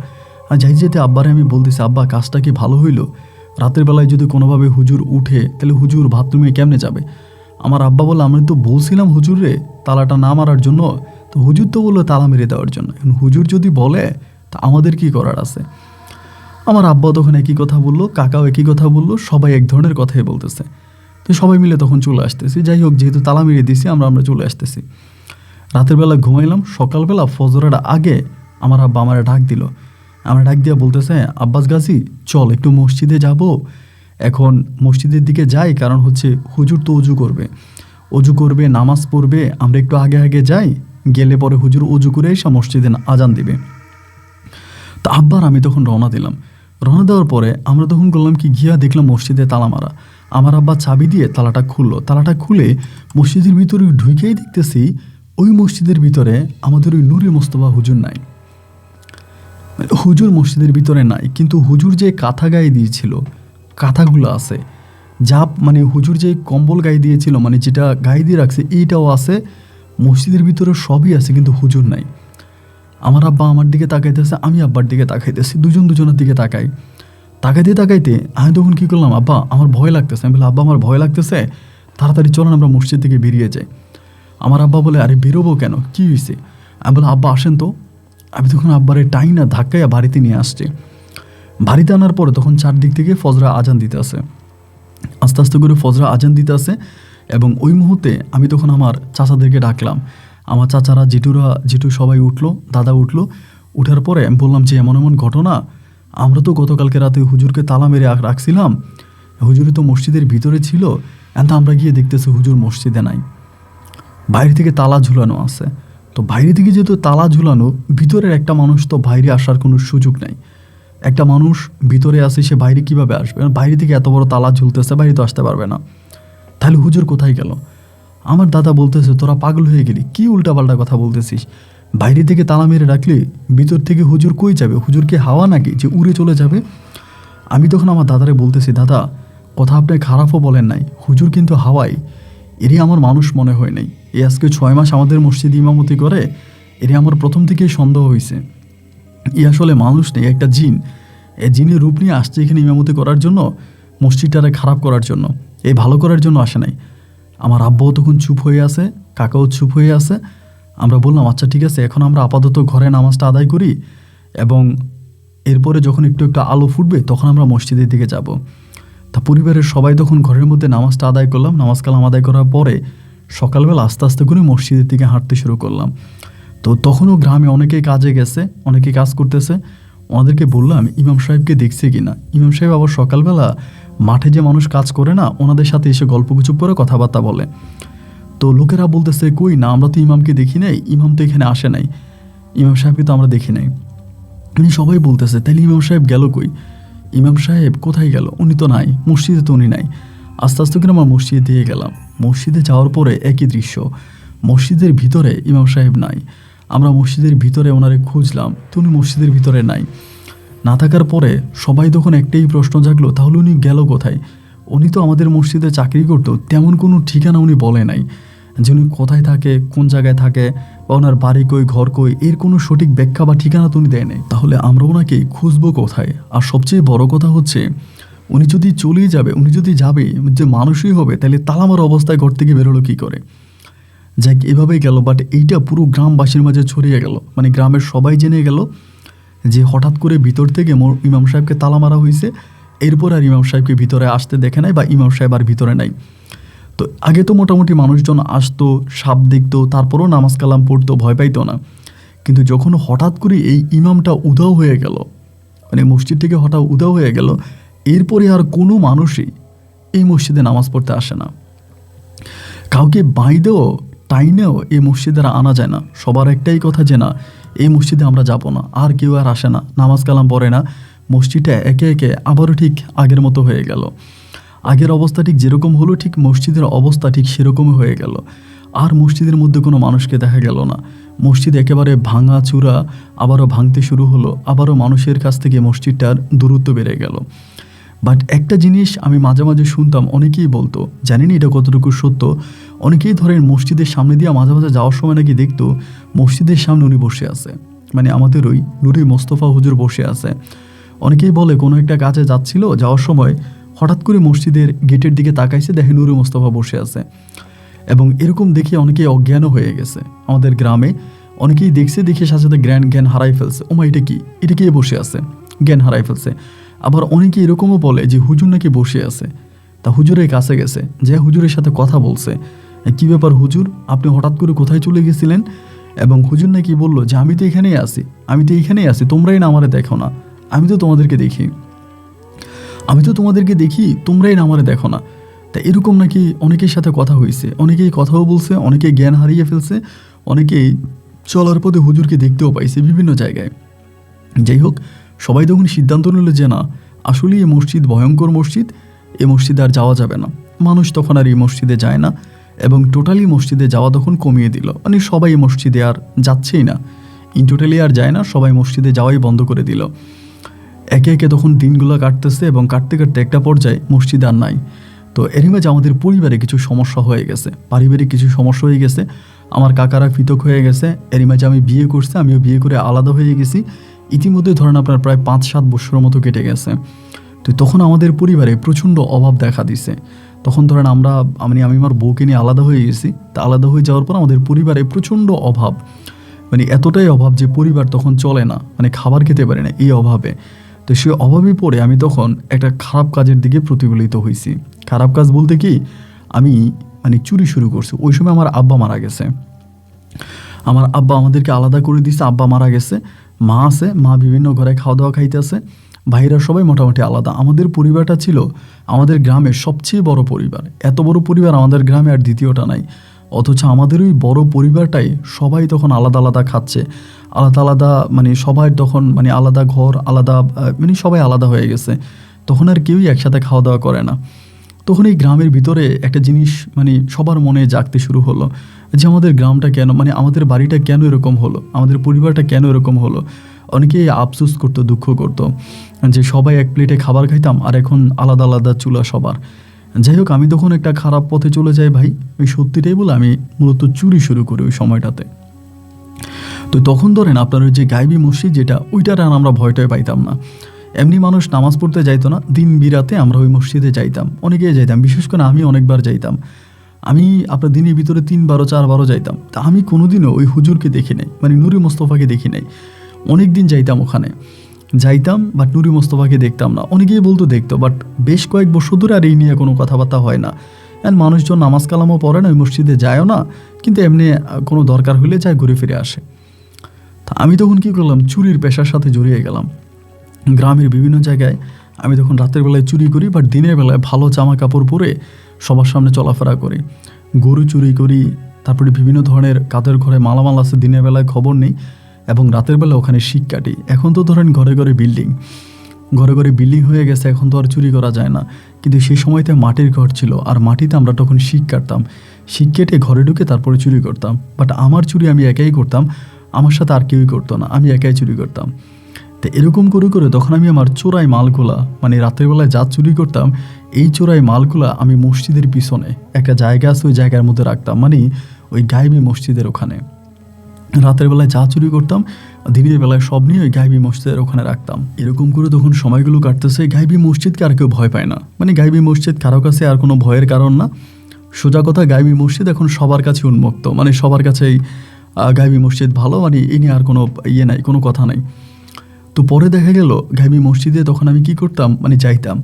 আর যাই যেতে আব্বারে আমি বলতেছি, আব্বা কাজটা কি ভালো হইলো? রাতের বেলায় যদি কোনোভাবে হুজুর উঠে, তাহলে হুজুর বাথরুমে কেমনে যাবে? আমার আব্বা বলে, আমি তো বলছিলাম হুজুর রে তালাটা না মারার জন্য, তো হুজুর তো বললো তালা মেরে দেওয়ার জন্য, এখন হুজুর যদি বলে তা আমাদের কি করার আছে? আমার আব্বা তখন একই কথা বললো, কাকাও একই কথা বললো, সবাই এক ধরনের কথাই বলতেছে। তো সবাই মিলে তখন চলে আসতেছি। যাই হোক, যেহেতু তালা মেরে দিছি, আমরা চলে আসতেছি। রাতের বেলা ঘুমাইলাম, সকালবেলা ফজরের আগে আমার আব্বা আমার ডাক দিল। আমার ডাক দিয়ে বলতেছে, আব্বাস গাজী, চল একটু মসজিদে যাব। এখন মসজিদের দিকে যাই, কারণ হচ্ছে হুজুর তো অজু করবে, নামাজ পড়বে, আমরা একটু আগে আগে যাই, গেলে পরে হুজুর অজু করে এসে মসজিদে আজান দিবে। তো আব্বার আমি তখন রওনা দিলাম। রওনা দেওয়ার পরে আমরা তখন করলাম কি, গিয়া দেখলাম মসজিদে তালা মারা। আমার আব্বা চাবি দিয়ে তালাটা খুললো। তালাটা খুলে মসজিদের ভিতরে ঢুকেই দেখতেছি, ওই মসজিদের ভিতরে আমাদের ওই নূরে মোস্তফা হুজুর নাই। হুজুর মসজিদের ভিতরে নাই, কিন্তু হুজুর যে কাঁথা গায়ে দিয়েছিল, কাঁথাগুলো আছে, যা মানে হুজুর যে কম্বল গায়ে দিয়েছিল, মানে যেটা গায়ে দিয়ে রাখছে, এইটাও আছে মসজিদের ভিতরে, সবই আছে, কিন্তু হুজুর নাই। আমার আব্বা আমার দিকে তাকাইতেছে, আমি আব্বার দিকে তাকাইতেছি, দুজনের দিকে তাকাইতে আমি তখন কী করলাম, আব্বা আমার ভয় লাগতেছে। আমি বলি, আব্বা আমার ভয় লাগতেছে, তাড়াতাড়ি চলেন আমরা মসজিদ থেকে বেরিয়ে যাই। আমার আব্বা বলে, আরে বেরোবো কেন, কী হয়েছে? আমি বলি, আব্বা আসেন তো। আমি তখন আব্বারে টাইনা ধাক্কাইয়া বাড়িতে নিয়ে আসছি। বাড়িতে আনার পরে তখন চারদিক থেকে ফজরা আজান দিতে আছে, আস্তে আস্তে করে ফজরা আজান দিতে আছে। এবং ওই মুহূর্তে আমি তখন আমার চাচাদেরকে ডাকলাম। আমার চাচারা, জেঠু সবাই উঠলো, দাদা উঠলো। উঠার পরে আমি বললাম যে এমন এমন ঘটনা, আমরা তো গতকালকে রাতে হুজুরকে তালা মেরে রাখছিলাম, হুজুর তো মসজিদের ভিতরে ছিল, এখন আমরা গিয়ে দেখতেছি হুজুর মসজিদে নাই, বাইরে থেকে তালা ঝুলানো আছে। তো বাইরে থেকে যেহেতু তালা ঝুলানো, ভিতরের একটা মানুষ তো বাইরে আসার কোনো সুযোগ নাই। একটা মানুষ ভিতরে আসে, সে বাইরে কিভাবে আসবে? বাইরে থেকে এত বড় তালা ঝুলতেছে, বাইরে তো আসতে পারবে না। তাহলে হুজুর কোথায় গেল? আমার দাদা বলতেছে, তোরা পাগল হয়ে গেলি, কি উল্টাপাল্টা কথা বলতেছিস? বাইরে থেকে তালা মেরে রাখলে ভিতর থেকে হুজুর কই যাবে? হুজুর কি হাওয়া নাকি যে উড়ে চলে যাবে? আমি তখন আমার দাদারে বলতেছি, দাদা কথা আপনি খারাপও বলেন নাই, হুজুর কিন্তু হাওয়াই, এরই আমার মানুষ মনে হয় নাই। এই আজকে 6 মাস আমাদের মসজিদে ইমামতি করে, এরই আমার প্রথম থেকেই সন্দেহ হয়েছে, ই আসলে মানুষ নেই, একটা জিন। এই জিনের রূপ নিয়ে আসছে এখানে ইমামতি করার জন্য, মসজিদটারে খারাপ করার জন্য, এই ভালো করার জন্য আসে নাই। আমার আব্বাও তখন চুপ হয়ে আছে, কাকাও চুপ হয়ে আছে। আমরা বললাম, আচ্ছা ঠিক আছে, এখন আমরা আপাতত ঘরে নামাজটা আদায় করি, এবং এরপরে যখন একটু একটু আলো ফুটবে তখন আমরা মসজিদের দিকে যাব। তা পরিবারের সবাই তখন ঘরের মধ্যে নামাজটা আদায় করলাম। নামাজ কালাম আদায় করার পরে সকালবেলা আস্তে আস্তে করে মসজিদের দিকে হাঁটতে শুরু করলাম। তো তখনও গ্রামে অনেকেই কাজে গেছে, অনেকেই কাজ করতেছে। ওনাদেরকে বললাম ইমাম সাহেবকে দেখছে কি না। ইমাম সাহেব আবার সকালবেলা মাঠে যে মানুষ কাজ করে না, ওনাদের সাথে এসে গল্পগুজব করে কথাবার্তা বলে। তো লোকেরা বলতেছে, কই না, আমরা তো ইমামকে দেখি নাই, ইমাম তো এখানে আসে নাই, ইমাম সাহেবকে তো আমরা দেখি নাই। উনি সবাই বলতেছে, তাইলে ইমাম সাহেব গেল কই? ইমাম সাহেব কোথায় গেল? উনি তো নাই, মসজিদে তো উনি নাই। আস্তে আস্তে করে আমরা মসজিদে দিয়ে গেলাম। মসজিদে যাওয়ার পরে একই দৃশ্য, মসজিদের ভিতরে ইমাম সাহেব নাই। আমরা মসজিদের ভিতরে ওনারে খুঁজলাম, তো উনি মসজিদের ভিতরে নাই। না থাকার পরে সবাই তখন একটাই প্রশ্ন জাগলো, তাহলে উনি গেল কোথায়? উনি তো আমাদের মসজিদে চাকরি করতো, তেমন কোনো ঠিকানা উনি বলে নাই যে উনি কোথায় থাকে, কোন জায়গায় থাকে, বা ওনার বাড়ি কই, ঘর কই, এর কোনো সঠিক ব্যাখ্যা বা ঠিকানা তো উনি দেয় নাই। তাহলে আমরা ওনাকে খুঁজবো কোথায়? আর সবচেয়ে বড় কথা হচ্ছে, উনি যদি চলেই যাবে, উনি যদি যাবে, যে মানুষই হবে, তাহলে তালামার অবস্থায় ঘর থেকে বেরোলো কী করে? যাক, এভাবেই গেল। বাট এইটা পুরো গ্রামবাসীর মাঝে ছড়িয়ে গেল, মানে গ্রামের সবাই জেনে গেল যে হঠাৎ করে ভিতর থেকে ইমাম সাহেবকে তালা মারা হয়েছে। এরপর আর ইমাম সাহেবকে ভিতরে আসতে দেখে নাই, বা ইমাম সাহেব আর ভিতরে নাই। তো আগে তো মোটামুটি মানুষজন আসতো, সাপ দেখতো, তারপরও নামাজ কালাম পড়তো, ভয় পাইতো না। কিন্তু যখন হঠাৎ করে এই ইমামটা উধাও হয়ে গেল, মানে মসজিদ থেকে হঠাৎ উধাও হয়ে গেল, এরপরে আর কোনো মানুষই এই মসজিদে নামাজ পড়তে আসে না। কাউকে বাইদেও টাইনেও এই মসজিদে আর আনা যায় না। সবার একটাই কথা যে না, এই মসজিদে আমরা যাব না। আর কেউ আর আসে না, নামাজ কালাম পড়ে না। মসজিদটা একে একে আবারও ঠিক আগের মতো হয়ে গেল। আগের অবস্থা ঠিক যেরকম হলো, ঠিক মসজিদের অবস্থা ঠিক সেরকমই হয়ে গেল। আর মসজিদের মধ্যে কোনো মানুষকে দেখা গেল না। মসজিদ একেবারে ভাঙা চূড়া আবারও ভাঙতে শুরু হলো। আবারও মানুষের কাছ থেকে মসজিদটার দূরত্ব বেড়ে গেল। বাট একটা জিনিস আমি মাঝে মাঝে শুনতাম, অনেকেই বলতো, জানি না এটা কতটুকু সত্য, অনেকেই ধরেন মসজিদের সামনে দিয়ে মাঝে মাঝে যাওয়ার সময় নাকি দেখতো মসজিদের সামনে উনি বসে আছে, মানে আমাদের ওই নুরি মোস্তফা হুজুর বসে আছে। অনেকেই বলে কোনো একটা কাজে যাচ্ছিল, যাওয়ার সময় হঠাৎ করে মসজিদের গেটের দিকে তাকাইছে, দেখে নুরি মোস্তফা বসে আছে। এবং এরকম দেখে অনেকেই অজ্ঞানও হয়ে গেছে। আমাদের গ্রামে অনেকেই দেখছে, দেখে সাথে সাথে জ্ঞান হারাই ফেলছে। ওমা, এটা কি বসে আছে, জ্ঞান হারাই ফেলছে। আবার অনেকে এরকমও বলে যে হুজুর নাকি বসে আছে। তা হুজুরের কাছে গেছে, যে হুজুরের সাথে কথা বলছে, কি ব্যাপার হুজুর, আপনি হঠাৎ করে কোথায় চলে গেছিলেন? এবং হুজুর নাকি বললো যে আমি তো এখানেই আছি, তোমরাই না আমারে দেখো না, আমি তো তোমাদেরকে দেখি, তোমরাই না আমারে দেখো না। তা এরকম নাকি অনেকের সাথে কথা হয়েছে, অনেকেই কথাও বলছে, অনেকেই জ্ঞান হারিয়ে ফেলছে, অনেকেই চলার পথে হুজুরকে দেখতেও পাইছে বিভিন্ন জায়গায়। যাই হোক, সবাই তখন সিদ্ধান্ত নিল যে না, আসলে এই মসজিদ ভয়ঙ্কর মসজিদ, এই মসজিদে আর যাওয়া যাবে না। মানুষ তখন আর এই মসজিদে যায় না, এবং টোটালি মসজিদে যাওয়া তখন কমিয়ে দিল। মানে সবাই এই মসজিদে আর যাচ্ছেই না, টোটালি আর যায় না, সবাই মসজিদে যাওয়াই বন্ধ করে দিল। একে একে তখন দিনগুলো কাটতেছে, এবং কাটতে কাটতে একটা পর্যায়ে মসজিদ আর নাই। তো এরই মাঝে আমাদের পরিবারে কিছু সমস্যা হয়ে গেছে, পারিবারিক কিছু সমস্যা হয়ে গেছে। আমার কাকারা পৃথক হয়ে গেছে, এরই মাঝে আমি বিয়ে করছি, আমিও বিয়ে করে আলাদা হয়ে গেছি। ইতিমধ্যে ধরেন আপনার প্রায় 5-7 বছরের মতো কেটে গেছে। তো তখন আমাদের পরিবারে প্রচণ্ড অভাব দেখা দিছে। তখন ধরেন আমি আমার বউকে নিয়ে আলাদা হয়ে গেছি। তা আলাদা হয়ে যাওয়ার পর আমাদের পরিবারে প্রচণ্ড অভাব, মানে এতটাই অভাব যে পরিবার তখন চলে না, মানে খাবার খেতে পারে না এই অভাবে। তো সেই অভাবে পড়ে আমি তখন একটা খারাপ কাজের দিকে প্রতিফলিত হয়েছি। খারাপ কাজ বলতে কি, আমি চুরি শুরু করছি। ওই সময় আমার আব্বা মারা গেছে, আমার আব্বা আমাদেরকে আলাদা করে দিয়েছে, আব্বা মারা গেছে। মা আছে, মা বিভিন্ন ঘরে খাওয়া দাওয়া খাইতেছে, ভাইরা সবাই মোটামুটি আলাদা। আমাদের পরিবারটা ছিল আমাদের গ্রামের সবচেয়ে বড় পরিবার। এত বড় পরিবার আমাদের গ্রামে আর দ্বিতীয়টা নাই। অথচ আমাদের ওই বড় পরিবারটাই সবাই তখন আলাদা আলাদা খাচ্ছে, আলাদা আলাদা, সবাই তখন আলাদা ঘর, আলাদা, সবাই আলাদা হয়ে গেছে। তখন আর কেউই একসাথে খাওয়া দাওয়া করে না। তখন এই গ্রামের ভিতরে একটা জিনিস সবার মনে জাগতে শুরু হলো যে আমাদের গ্রামটা কেন, আমাদের বাড়িটা কেন এরকম হলো, আমাদের পরিবারটা কেন এরকম হলো। অনেকেই আফসোস করতো, দুঃখ করতো যে সবাই এক প্লেটে খাবার খাইতাম, আর এখন আলাদা আলাদা চুলা সবার। যাই হোক, আমি তখন একটা খারাপ পথে চলে যাই ভাই। ওই সত্যিটাই বলে আমি মূলত চুরি শুরু করি ওই সময়টাতে। তো তখন ধরেন আপনার ওই যে গায়েবী মসজিদ যেটা, ওইটার আর আমরা ভয়টাই পাইতাম না। এমনি মানুষ নামাজ পড়তে যাইতো না, দিন বিরাতে আমরা ওই মসজিদে যাইতাম, অনেকেই যাইতাম, বিশেষ করে আমি অনেকবার যাইতাম। আমি আপনার দিনের ভিতরে 3-4 যাইতাম। তা আমি কোনোদিনও ওই হুজুরকে দেখি নাই, নুরি মোস্তফাকে দেখি নাই। অনেক দিন যাইতাম ওখানে, বাট নুরি মোস্তফাকে দেখতাম না। অনেকেই বলতো দেখতো, বাট বেশ কয়েক বছর ধরে আর এই নিয়ে কোনো কথাবার্তা হয় না। অ্যান্ড মানুষজন নামাজ কালামও পড়ে না, ওই মসজিদে যায়ও না, কিন্তু এমনি কোনো দরকার হলে যায়, ঘুরে ফিরে আসে। তা আমি তখন কী করলাম, চুরির পেশার সাথে জড়িয়ে গেলাম। গ্রামের বিভিন্ন জায়গায় আমি তখন রাতের বেলায় চুরি করি, বাট দিনের বেলায় ভালো জামা কাপড় পরে সবার সামনে চলাফেরা করি। গরু চুরি করি, তারপরে বিভিন্ন ধরনের কাদের ঘরে মালামাল আছে, দিনের বেলায় খবর নেই, এবং রাতের বেলা ওখানে শিক কাটি। এখন তো ধরেন ঘরে ঘরে বিল্ডিং হয়ে গেছে, এখন তো আর চুরি করা যায় না। কিন্তু সেই সময়তে মাটির ঘর ছিল, আর মাটিতে আমরা তখন শিক কাটতাম, শিক কেটে ঘরে ঢুকে তারপরে চুরি করতাম। বাট আমার চুরি আমি একাই করতাম, আমার সাথে আর কেউই করতো না, আমি একাই চুরি করতাম। তো এরকম করে করে তখন আমি আমার চোরাই মালগুলা, রাতের বেলায় যা চুরি করতাম, এই চোরাই মালগুলা আমি মসজিদের পিছনে একটা জায়গা আছে, ওই জায়গার মধ্যে রাখতাম, ওই গায়েবী মসজিদের ওখানে। রাতের বেলায় যা চুরি করতাম দিনের বেলায় সব নিয়ে ওই গাইবি মসজিদের ওখানে রাখতাম। এরকম করে তখন সময়গুলো কাটতেছে। গাইবি মসজিদকে আর কেউ ভয় পায় না, মানে গাইবি মসজিদ কারো কাছে আর কোনো ভয়ের কারণ না। সোজা কথা, গাইবি মসজিদ এখন সবার কাছে উন্মুক্ত, মানে সবার কাছেই গাইবি মসজিদ ভালো, মানে এ নিয়ে আর কোনো নাই, কোনো কথা নাই। তো পরে দেখা গেল গাইবি মসজিদে তখন আমি কি করতাম, মানে যাইতাম,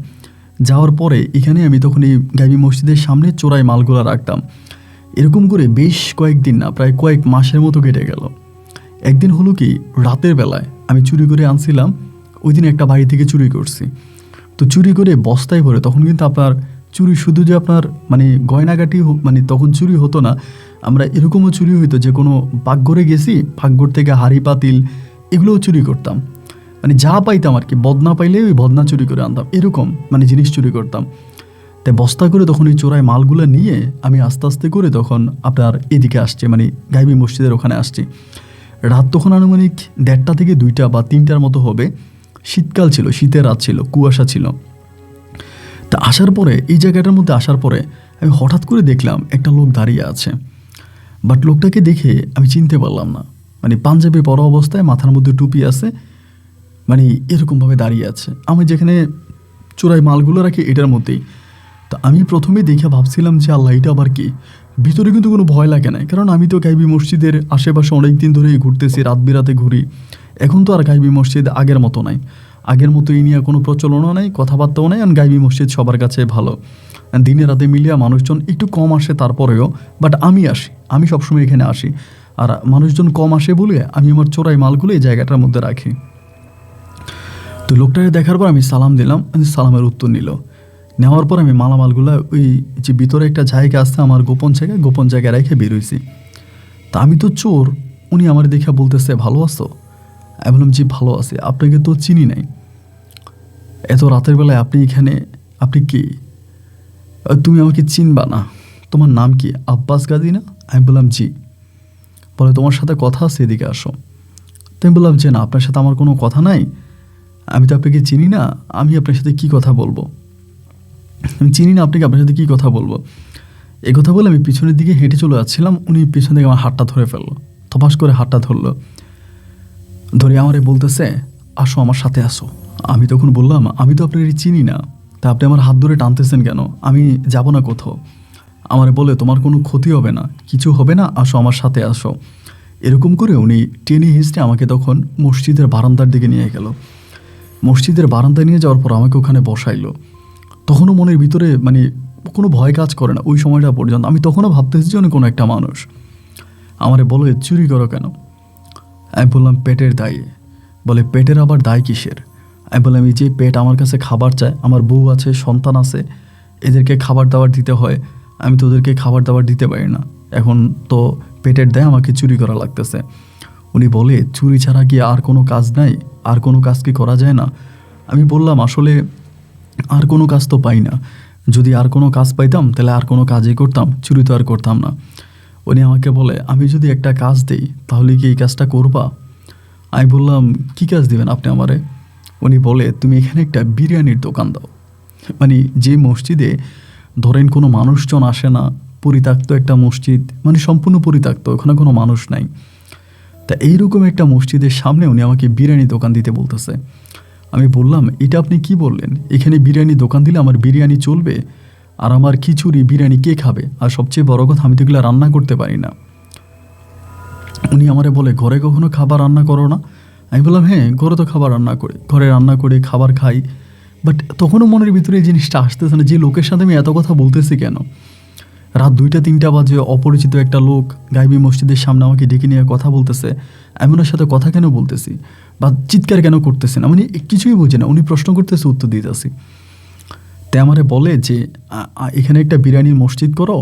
যাওয়ার পরে এখানে আমি তখন এই গাইবি মসজিদের সামনে চোরাই মালগুলো রাখতাম। এরকম করে বেশ কয়েকদিন না, প্রায় কয়েক মাসের মতো কেটে গেল। একদিন হলো কি, রাতের বেলায় আমি চুরি করে আনছিলাম, ওই দিন একটা বাড়ি থেকে চুরি করছি। তো চুরি করে বস্তায় ভরে, তখন কিন্তু আপনার চুরি শুধু যে আপনার মানে গয়নাগাটি মানে তখন চুরি হতো না, আমরা এরকমও চুরি হইতো যে কোনো পাকঘরে গেছি, পাকঘর থেকে হাঁড়ি পাতিল এগুলোও চুরি করতাম, মানে যা পাইতাম আর কি, বদনা পাইলে ওই বদনা চুরি করে আনতাম, এরকম মানে জিনিস চুরি করতাম। তাই বস্তা করে তখন ওই চোরাই মালগুলো নিয়ে আমি আস্তে আস্তে করে তখন আপনার এদিকে আসছি, মানে গাইবি মসজিদের ওখানে আসছি। রাত তখন আনুমানিক 1:30 থেকে 2টা বা 3টার মতো হবে। শীতকাল ছিল, শীতের রাত ছিল, কুয়াশা ছিল। তা আসার পরে এই জায়গাটার মধ্যে আসার পরে আমি হঠাৎ করে দেখলাম একটা লোক দাঁড়িয়ে আছে, বাট লোকটাকে দেখে আমি চিনতে পারলাম না। মানে পাঞ্জাবি পরা অবস্থায়, মাথার মধ্যে টুপি আছে, মানে এরকমভাবে দাঁড়িয়ে আছে। আমি যেখানে চোরাই মালগুলো রাখি এটার মধ্যেই। তা আমি প্রথমে দেখে ভাবছিলাম যে আল্লাহ, এটা আবার কি। ভিতরে কিন্তু কোনো ভয় লাগে না, কারণ আমি তো গাইবি মসজিদের আশেপাশে অনেক দিন ধরেই ঘুরতেছি, রাত বিরাতে ঘুরি। এখন তো আর গাইবি মসজিদ আগের মতো নাই, আগের মতো এই নিয়ে কোনো প্রচলনও নাই, কথাবার্তাও নাই। আর গাইবি মসজিদ সবার কাছে ভালো, দিনে রাতে মিলিয়ে মানুষজন একটু কম আসে তারপরেও, বাট আমি আসি, আমি সবসময় এখানে আসি। আর মানুষজন কম আসে বলে আমি আমার চোরাই মালগুলো এই জায়গাটার মধ্যে রাখি। তো লোকটাকে দেখার পর আমি সালাম দিলাম, সালামের উত্তর নিল। নেওয়ার পর আমি মালামালগুলো ওই যে ভিতরে একটা জায়গা আসছে আমার গোপন জায়গায় রেখে বেরোইছি। তা আমি তো চোর, উনি আমার দেখে বলতেছে ভালো আছো? আমি বললাম জি ভালো আছি, আপনাকে তো চিনি নাই, এত রাতের বেলায় আপনি এখানে, আপনি কি? তুমি আমাকে চিনবা না, তোমার নাম কি? আব্বাস গাজী না? আমি বললাম জি। বলে তোমার সাথে কথা আছে, এদিকে আসো। তো আমি বললাম যে না, আপনার সাথে আমার কোনো কথা নাই, আমি তো আপনাকে চিনি না, আমি আপনার সাথে কি কথা বলবো, আমি চিনি না আপনাকে, আপনার সাথে কী কথা বলবো। এই কথা বলে আমি পিছনের দিকে হেঁটে চলে যাচ্ছিলাম, উনি পিছন থেকে আমার হাতটা ধরে ফেললো, থপাস করে হাতটা ধরলো, ধরে আমারে বলতেছে আসো আমার সাথে আসো। আমি তখন বললাম আমি তো আপনার চিনি না, তা আপনি আমার হাত ধরে টানতেছেন কেন? আমি যাব না কোথাও। আমারে বলে তোমার কোনো ক্ষতি হবে না, কিছু হবে না, আসো আমার সাথে আসো। এরকম করে উনি টেনে হিঁচড়ে আমাকে তখন মসজিদের বারান্দার দিকে নিয়ে গেল। মসজিদের বারান্দায় নিয়ে যাওয়ার পর আমাকে ওখানে বসাইলো। তখনও মনের ভিতরে মানে কোনো ভয় কাজ করে না ওই সময়টা পর্যন্ত। আমি তখনও ভাবতেছি যে কোনো একটা মানুষ। আমারে বলো চুরি করো কেন? আমি বললাম পেটের দায়ে। বলে পেটের আবার দায় কিসের? আমি বললাম এই যে পেট আমার কাছে খাবার চায়, আমার বউ আছে, সন্তান আছে, এদেরকে খাবার দাবার দিতে হয়, আমি তো ওদেরকে খাবার দাবার দিতে পারি না, এখন তো পেটের দায় আমাকে চুরি করা লাগতেছে। উনি বলে চুরি ছাড়া কি আর কোনো কাজ নাই? আর কোনো কাজ কি করা যায় না? আমি বললাম আসলে আর কোনো কাজ তো পাই না, যদি আর কোনো কাজ পাইতাম তাহলে আর কোনো কাজই করতাম, চুরি তো আর করতাম না। উনি আমাকে বলে আমি যদি একটা কাজ দিই তাহলে কি এই কাজটা করবা? আমি বললাম কী কাজ দিবেন আপনি আমারে? উনি বলে তুমি এখানে একটা বিরিয়ানির দোকান দাও। মানে যে মসজিদে ধরেন কোনো মানুষজন আসে না, পরিত্যক্ত একটা মসজিদ, মানে সম্পূর্ণ পরিত্যক্ত, ওখানে কোনো মানুষ নাই, তা এইরকম একটা মসজিদের সামনে উনি আমাকে বিরিয়ানি দোকান দিতে বলতেছে। আমি বললাম এটা আপনি কি বললেন? এখানে বিরিয়ানি দোকান দিলে আমার বিরিয়ানি চলবে? আর আমার খিচুড়ি বিরিয়ানি কে খাবে? আর সবচেয়ে বড় কথা আমি তো এগুলো রান্না করতে পারি না। উনি আমারে বলে ঘরে কখনো খাবার রান্না করো না? আমি বললাম হ্যাঁ, ঘরে তো খাবার রান্না করি, ঘরে রান্না করে খাবার খাই। বাট তখনও মনের ভিতরে এই জিনিসটা আসতেছে না যে লোকের সাথে আমি এত কথা বলতেছি কেন। রাত 2টা-3টা বাজে অপরিচিত একটা লোক গাইবি মসজিদের সামনে আমাকে ডেকে নিয়ে কথা বলতেছে। আমি ওনার সাথে কথা কেন বলতেছি বা চিৎকার কেন করতেছে না, মানে কিছুই বুঝি না। উনি প্রশ্ন করতেছে, উত্তর দিতেছি। তাই আমারে বলে যে এখানে একটা বিরিয়ানির মসজিদ করো,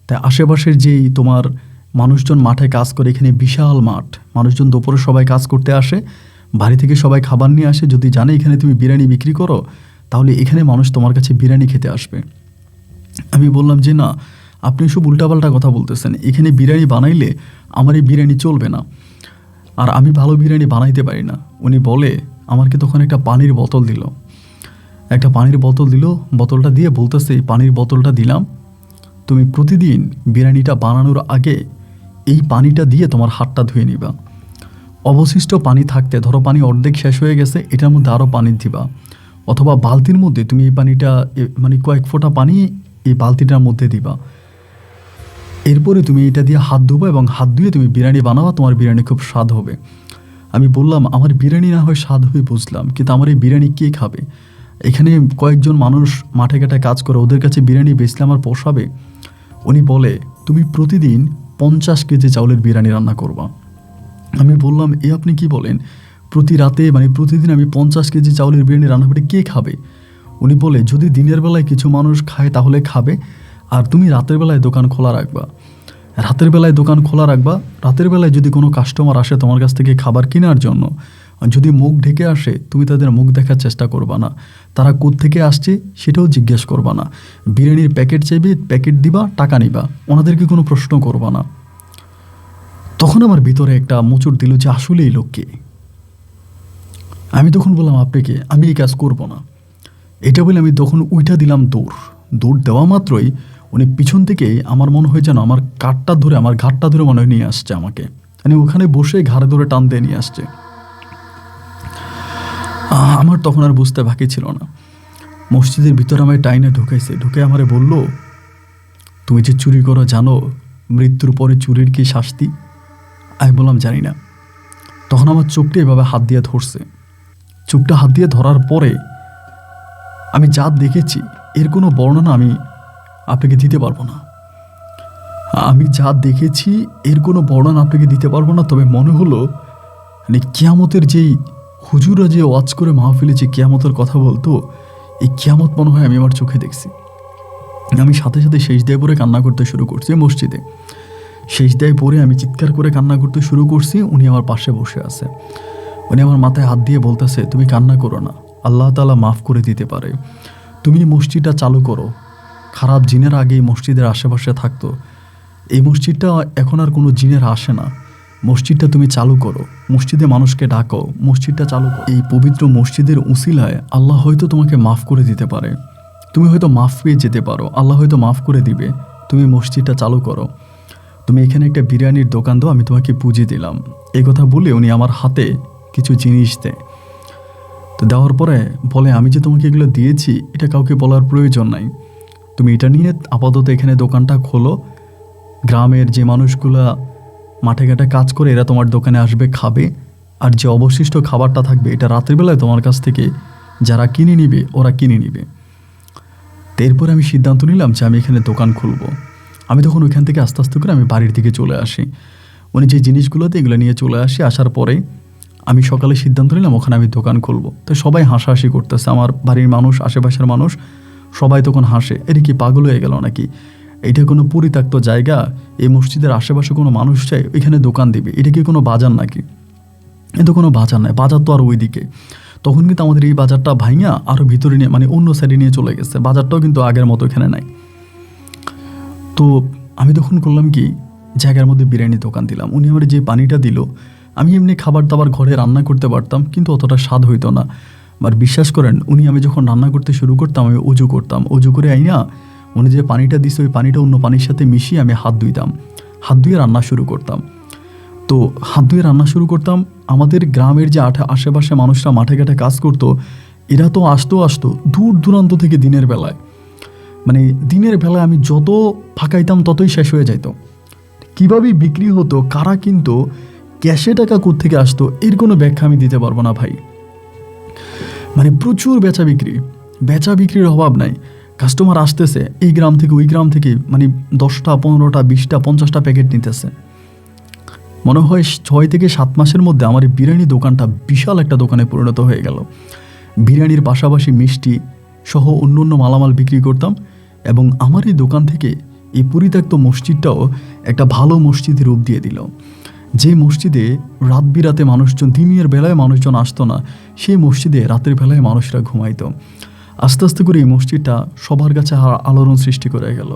তাই আশেপাশের যেই তোমার মানুষজন মাঠে কাজ করে, এখানে বিশাল মাঠ, মানুষজন দুপুরে সবাই কাজ করতে আসে, বাড়ি থেকে সবাই খাবার নিয়ে আসে, যদি জানে এখানে তুমি বিরিয়ানি বিক্রি করো তাহলে এখানে মানুষ তোমার কাছে বিরিয়ানি খেতে আসবে। আমি বললাম যে না, আপনি সব উল্টাপাল্টা কথা বলতেছেন, এখানে বিরিয়ানি বানাইলে আমার এই বিরিয়ানি চলবে না, আর আমি ভালো বিরিয়ানি বানাইতে পারি না। উনি বলে আমাকে তখন একটা পানির বোতল দিল, বোতলটা দিয়ে বলতেছে এই পানির বোতলটা দিলাম, তুমি প্রতিদিন বিরিয়ানিটা বানানোর আগে এই পানিটা দিয়ে তোমার হাতটা ধুয়ে নিবা। অবশিষ্ট পানি থাকতে, ধরো পানি অর্ধেক শেষ হয়ে গেছে, এটার মধ্যে আরও পানি দিবা, অথবা বালতির মধ্যে তুমি এই পানিটা মানে কয়েক ফোঁটা পানি এই বালতিটার মধ্যে দিবা। এরপরে তুমি এটা দিয়ে হাত ধোবো এবং হাত ধুয়ে তুমি বিরিয়ানি বানাবা, তোমার বিরিয়ানি খুব স্বাদ হবে। আমি বললাম আমার বিরিয়ানি না হয় স্বাদ হবে বুঝলাম, কিন্তু আমার এই বিরিয়ানি কে খাবে? এখানে কয়েকজন মানুষ মাঠে ঘাটে কাজ করে, ওদের কাছে বিরিয়ানি বেচলে আমার পোষাবে? উনি বলে তুমি প্রতিদিন 50 কেজি চাউলের বিরিয়ানি রান্না করবা। আমি বললাম এ আপনি কি বলেন? প্রতি রাতে মানে প্রতিদিন আমি 50 কেজি চাউলের বিরিয়ানি রান্না করে কে খাবে? উনি বলে যদি দিনের বেলায় কিছু মানুষ খায় তাহলে খাবে, আর তুমি রাতের বেলায় দোকান খোলা রাখবা। রাতের বেলায় দোকান খোলা রাখবা, রাতের বেলায় যদি কোনো কাস্টমার আসে তোমার কাছ থেকে খাবার কেনার জন্য, যদি মুখ ঢেকে আসে তুমি তাদের মুখ দেখার চেষ্টা করবা না, তারা কোত্থেকে আসছে সেটাও জিজ্ঞেস করবা না। বিরিয়ানির প্যাকেট চাইবে, প্যাকেট দিবা, টাকা নিবা, ওনাদেরকে কোনো প্রশ্ন করবা না। তখন আমার ভিতরে একটা মোচড় দিল যে আসলে এই লোককে। আমি তখন বললাম আপনাকে আমি এই কাজ করব না। এটা বলে আমি তখন উইঠা দিলাম দৌড় দেওয়া মাত্রই উনি পিছন থেকে আমার মনে হয় যেন আমার কাঠটা ধরে, আমার ঘাটটা ধরে মনে হয় নিয়ে আসছে আমাকে, মানে ওখানে বসে ঘাড়ে ধরে টান দিয়ে নিয়ে আসছে। আমার তখন আর বুঝতে বাকি ছিল না। মসজিদের ভিতরে আমায় টাইনে ঢুকাইছে, ঢুকে আমারে বলল তুমি যে চুরি করো জানো মৃত্যুর পরে চুরির কি শাস্তি? আমি বললাম জানি না। তখন আমার চোখটা এভাবে হাত দিয়ে ধরছে। চোখটা হাত দিয়ে ধরার পরে আমি যা দেখেছি এর কোনো বর্ণনা আমি আপনাকে দিতে পারবো না। আমি যা দেখেছি এর কোনো বর্ণনা আপনাকে দিতে পারবো না। তবে মনে হলো মানে কিয়ামতের যেই হুজুরা যে ওয়াজ করে মাহফিলে যে কিয়ামতের কথা বলতো, এই কিয়ামত মনে হয় আমি আমার চোখে দেখছি। আমি সাথে সাথে সেজদায় পড়ে কান্না করতে শুরু করছি। মসজিদে সেজদায় পড়ে আমি চিৎকার করে কান্না করতে শুরু করছি। উনি আমার পাশে বসে আছে, উনি আমার মাথায় হাত দিয়ে বলতেছে তুমি কান্না করো না, আল্লাহ তাআলা মাফ করে দিতে পারে। তুমি মসজিদটা চালু করো। খারাপ জিনের আগে এই মসজিদের আশেপাশে থাকতো, এই মসজিদটা এখন আর কোনো জিনের আসে না। মসজিদটা তুমি চালু করো, মসজিদে মানুষকে ডাকো, মসজিদটা চালু করো। এই পবিত্র মসজিদের উসিলায় আল্লাহ হয়তো তোমাকে মাফ করে দিতে পারে, তুমি হয়তো মাফ পেয়ে যেতে পারো, আল্লাহ হয়তো মাফ করে দিবে। তুমি মসজিদটা চালু করো, তুমি এখানে একটা বিরিয়ানির দোকান দাও, আমি তোমাকে পুঁজি দিলাম। এই কথা বলে উনি আমার হাতে কিছু জিনিস দেয়। তো দেওয়ার পরে বলে আমি যে তোমাকে এগুলো দিয়েছি এটা কাউকে বলার প্রয়োজন নাই, তুমি এটা নিয়ে আপাতত এখানে দোকানটা খোলো। গ্রামের যে মানুষগুলা মাঠে ঘাটে কাজ করে এরা তোমার দোকানে আসবে, খাবে, আর যে অবশিষ্ট খাবারটা থাকবে এটা রাত্রিবেলায় তোমার কাছ থেকে যারা কিনে নিবে ওরা কিনে নিবে। তো এরপরে আমি সিদ্ধান্ত নিলাম যে আমি এখানে দোকান খুলব। আমি তখন ওইখান থেকে আস্তে আস্তে করে আমি বাড়ির দিকে চলে আসি। উনি যে জিনিসগুলোতে এগুলো নিয়ে চলে আসি, আসার পরে আমি সকালে সিদ্ধান্ত নিলাম ওখানে আমি দোকান খুলব। তো সবাই হাসাহাসি করতেছে, আমার বাড়ির মানুষ, আশেপাশের মানুষ সবাই তখন হাসে, এর কি পাগল হয়ে গেল নাকি, এটা কোনো পরিত্যক্ত জায়গা, এই মসজিদের আশেপাশে কোনো মানুষ চাই এখানে দোকান দিবে, এটা কি কোনো বাজার নাকি? এ তো কোনো বাজার নয়, বাজার তো আর ওই দিকে। তখন কিন্তু আমাদের এই বাজারটা ভাঙিয়া আরও ভিতরে নিয়ে মানে অন্য সাইডে নিয়ে চলে গেছে, বাজারটাও কিন্তু আগের মতো এখানে নাই। তো আমি তখন করলাম কি, জায়গার মধ্যে বিরিয়ানি দোকান দিলাম। উনি আমার যে পানিটা দিল, আমি এমনি খাবার দাবার ঘরে রান্না করতে পারতাম কিন্তু অতটা স্বাদ হইতো না। আর বিশ্বাস করেন আমি যখন রান্না করতে শুরু করতাম আমি অজু করতাম, অজু করে আইনা উনি যে পানিটা দিছে ওই পানিটা অন্য পানির সাথে মিশিয়ে আমি হাত ধুইতাম, হাত ধুয়ে রান্না শুরু করতাম। তো হাত ধুয়ে রান্না শুরু করতাম। আমাদের গ্রামের যে আশেপাশে মানুষরা মাঠে ঘাটে কাজ করতো, এরা তো আসতো দূর দূরান্ত থেকে দিনের বেলায়, মানে দিনের বেলায় আমি যত ফাঁকাইতাম ততই শেষ হয়ে যাইত। কীভাবে বিক্রি হতো, কারা কিন্তু ক্যাশে টাকা কোত্থেকে আসতো এর কোনো ব্যাখ্যা আমি দিতে পারবো না ভাই। মানে প্রচুর বেচা বিক্রির অভাব নাই। কাস্টমার আসতেছে এই গ্রাম থেকে ওই গ্রাম থেকে, মানে 10টা 15টা 20টা 50টা প্যাকেট নিতেছে। মনে হয় 6 থেকে 7 মাসের মধ্যে আমার এই বিরিয়ানি দোকানটা বিশাল একটা দোকানে পরিণত হয়ে গেল। বিরিয়ানির পাশাপাশি মিষ্টি সহ অন্য মালামাল বিক্রি করতাম, এবং আমার এই দোকান থেকে এই পরিত্যক্ত মসজিদটাও একটা ভালো মসজিদের রূপ দিয়ে দিল। যে মসজিদে রাত বিরাতে মানুষজন, দিনের বেলায় মানুষজন আসতো না, সেই মসজিদে রাতের বেলায় মানুষরা ঘুমাইতো। আস্তে আস্তে করে এই মসজিদটা সবার কাছে আলোড়ন সৃষ্টি করে গেল,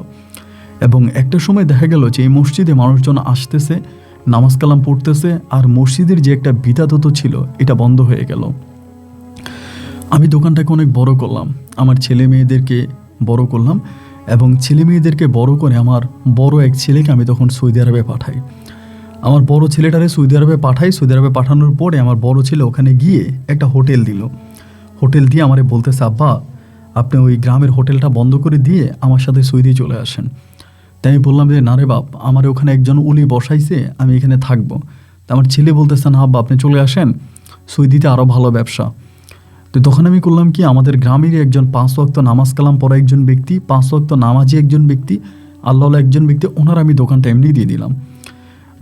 এবং একটা সময় দেখা গেল যে এই মসজিদে মানুষজন আসতেছে, নামাজ কালাম পড়তেছে, আর মসজিদের যে একটা বিধাত ছিল এটা বন্ধ হয়ে গেল। আমি দোকানটাকে অনেক বড় করলাম, আমার ছেলে মেয়েদেরকে বড় করলাম, এবং ছেলে মেয়েদেরকে বড় করে আমার বড় এক ছেলেকে আমি তখন সৌদি আরবে পাঠাই। আমার বড় ছেলেটারে সৌদি আরবে পাঠাই। সৌদি আরবে পাঠানোর পরে আমার বড় ছেলে ওখানে গিয়ে একটা হোটেল দিল। হোটেল দিয়ে আমারে বলতেছে, আব্বা আপনি ওই গ্রামের হোটেলটা বন্ধ করে দিয়ে আমার সাথে সৌদি চলে আসেন। তাই আমি বললাম যে না রে বাপ, আমার ওখানে একজন উলি বসাইছে, আমি এখানে থাকবো। তা আমার ছেলে বলতেছে, না আব্বা আপনি চলে আসেন, সৌদিতে আরও ভালো ব্যবসা। তো তখন আমি করলাম কি, আমাদের গ্রামেরই একজন 5 ওয়াক্ত নামাজ কালাম পড়া একজন ব্যক্তি, 5 ওয়াক্ত নামাজি একজন ব্যক্তি, আল্লাহওয়ালা একজন ব্যক্তি, ওনার আমি দোকানটা এমনি দিয়ে দিলাম।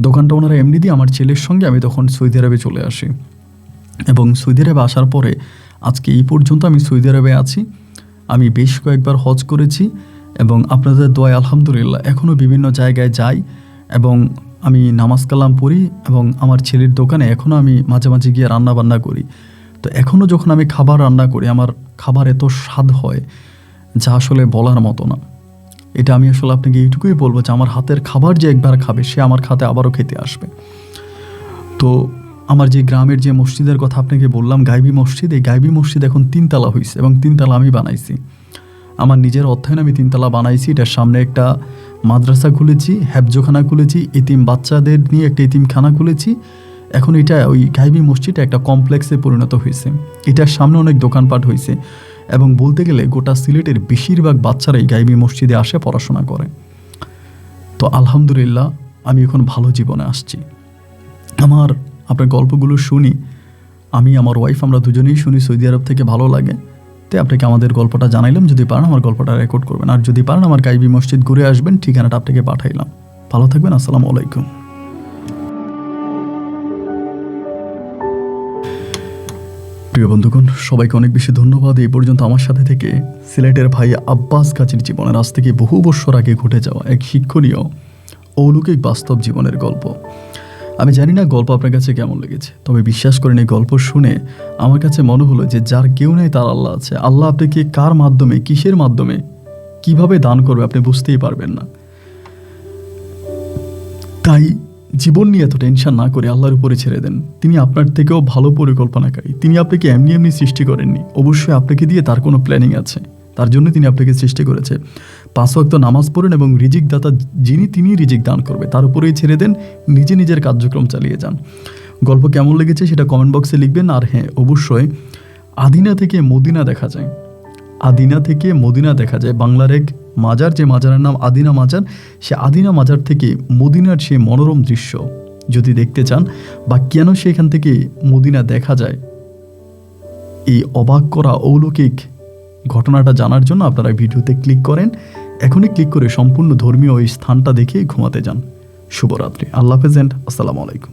দোকানটা ওনারা এমনি দিয়ে আমার ছেলের সঙ্গে আমি তখন সৌদি আরবে চলে আসি। এবং সৌদি আরবে আসার পরে আজকে এই পর্যন্ত আমি সৌদি আরবে আছি। আমি বেশ কয়েকবার হজ করেছি এবং আপনাদের দোয়ায় আলহামদুলিল্লাহ এখনও বিভিন্ন জায়গায় যাই এবং আমি নামাজ কালাম পড়ি এবং আমার ছেলের দোকানে এখনও আমি মাঝে মাঝে গিয়ে রান্না বান্না করি। তো এখনও যখন আমি খাবার রান্না করি, আমার খাবার এত স্বাদ হয় যা আসলে বলার মতো না। এটা আমি আসলে আপনাকে এইটুকুই বলবো যে আমার হাতের খাবার যে একবার খাবে সে আমার খাতে আবারও খেতে আসবে। তো আমার যে গ্রামের যে মসজিদের কথা আপনাকে বললাম, গাইবি মসজিদ, এই গাইবি মসজিদ এখন 3 তলা হয়েছে এবং 3 তলা আমি বানাইছি। আমার নিজের অর্থায়নে আমি 3 তলা বানাইছি। এটার সামনে একটা মাদ্রাসা খুলেছি, হেফজোখানা খুলেছি, এতিম বাচ্চাদের নিয়ে একটা এতিমখানা খুলেছি। এখন এটা ওই গাইবি মসজিদটা একটা কমপ্লেক্সে পরিণত হয়েছে। এটার সামনে অনেক দোকানপাট হয়েছে এবং বলতে গেলে গোটা সিলেটের বেশিরভাগ বাচ্চারাই গাইবি মসজিদে আসে, পড়াশোনা করে। তো আলহামদুলিল্লাহ আমি এখন ভালো জীবনে আসছি। আপনার গল্পগুলো শুনি, আমি আমার ওয়াইফ আমরা দুজনেই শুনি, সৌদি আরব থেকে ভালো লাগে। তাই আপনাকে আমাদের গল্পটা জানাইলাম। যদি পারেন আমার গল্পটা রেকর্ড করবেন, আর যদি পারেন আমার গাইবি মসজিদ ঘুরে আসবেন, ঠিকানাটা আপনাকে পাঠাইলাম। ভালো থাকবেন, আসসালামু আলাইকুম। প্রিয় বন্ধুগণ, সবাইকে অনেক বেশি ধন্যবাদ এই পর্যন্ত আমার সাথে থেকে সিলেটের ভাই আব্বাস গাজীর জীবনের আজ থেকে বহু বছর আগে ঘটে যাওয়া এক শিক্ষণীয় অলৌকিক বাস্তব জীবনের গল্প। আমি জানি না গল্প আপনার কাছে কেমন লেগেছে, তবে বিশ্বাস করেন এই গল্প শুনে আমার কাছে মনে হলো যে যার কেউ নেই তার আল্লাহ আছে। আল্লাহ আপনাকে কার মাধ্যমে, কিসের মাধ্যমে, কিভাবে দান করবে আপনি বুঝতেই পারবেন না। তাই জীবন নিয়ে এত টেনশন না করে আল্লাহর উপরে ছেড়ে দেন। তিনি আপনার থেকেও ভালো পরিকল্পনাকারী। তিনি আপনাকে এমনি এমনি সৃষ্টি করেননি, অবশ্যই আপনাকে দিয়ে তার কোনো প্ল্যানিং আছে, তার জন্য তিনি আপনাকে সৃষ্টি করেছে। 5 ওয়াক্ত নামাজ পড়েন এবং রিজিক দাতা যিনি, তিনি রিজিক দান করবে, তার উপরেই ছেড়ে দেন, নিজে নিজের কার্যক্রম চালিয়ে যান। গল্প কেমন লেগেছে সেটা কমেন্ট বক্সে লিখবেন। আর হ্যাঁ, অবশ্যই আদিনা থেকে মদিনা দেখা যায়, আদিনা থেকে মদিনা দেখা যায়। বাংলার এক মাজার, যে মাজারের নাম আদিনা মাজার, সে আদিনা মাজার থেকে মদিনার সে মনোরম দৃশ্য যদি দেখতে চান বা কেন সেখান থেকে মদিনা দেখা যায়, এই অবাক করা অলৌকিক ঘটনাটা জানার জন্য আপনারা ভিডিওতে ক্লিক করেন। এখনই ক্লিক করে সম্পূর্ণ ধর্মীয় এই স্থানটা দেখে ঘুমাতে যান। শুভরাত্রি, আল্লাহ হাফেজ, আসসালামু আলাইকুম।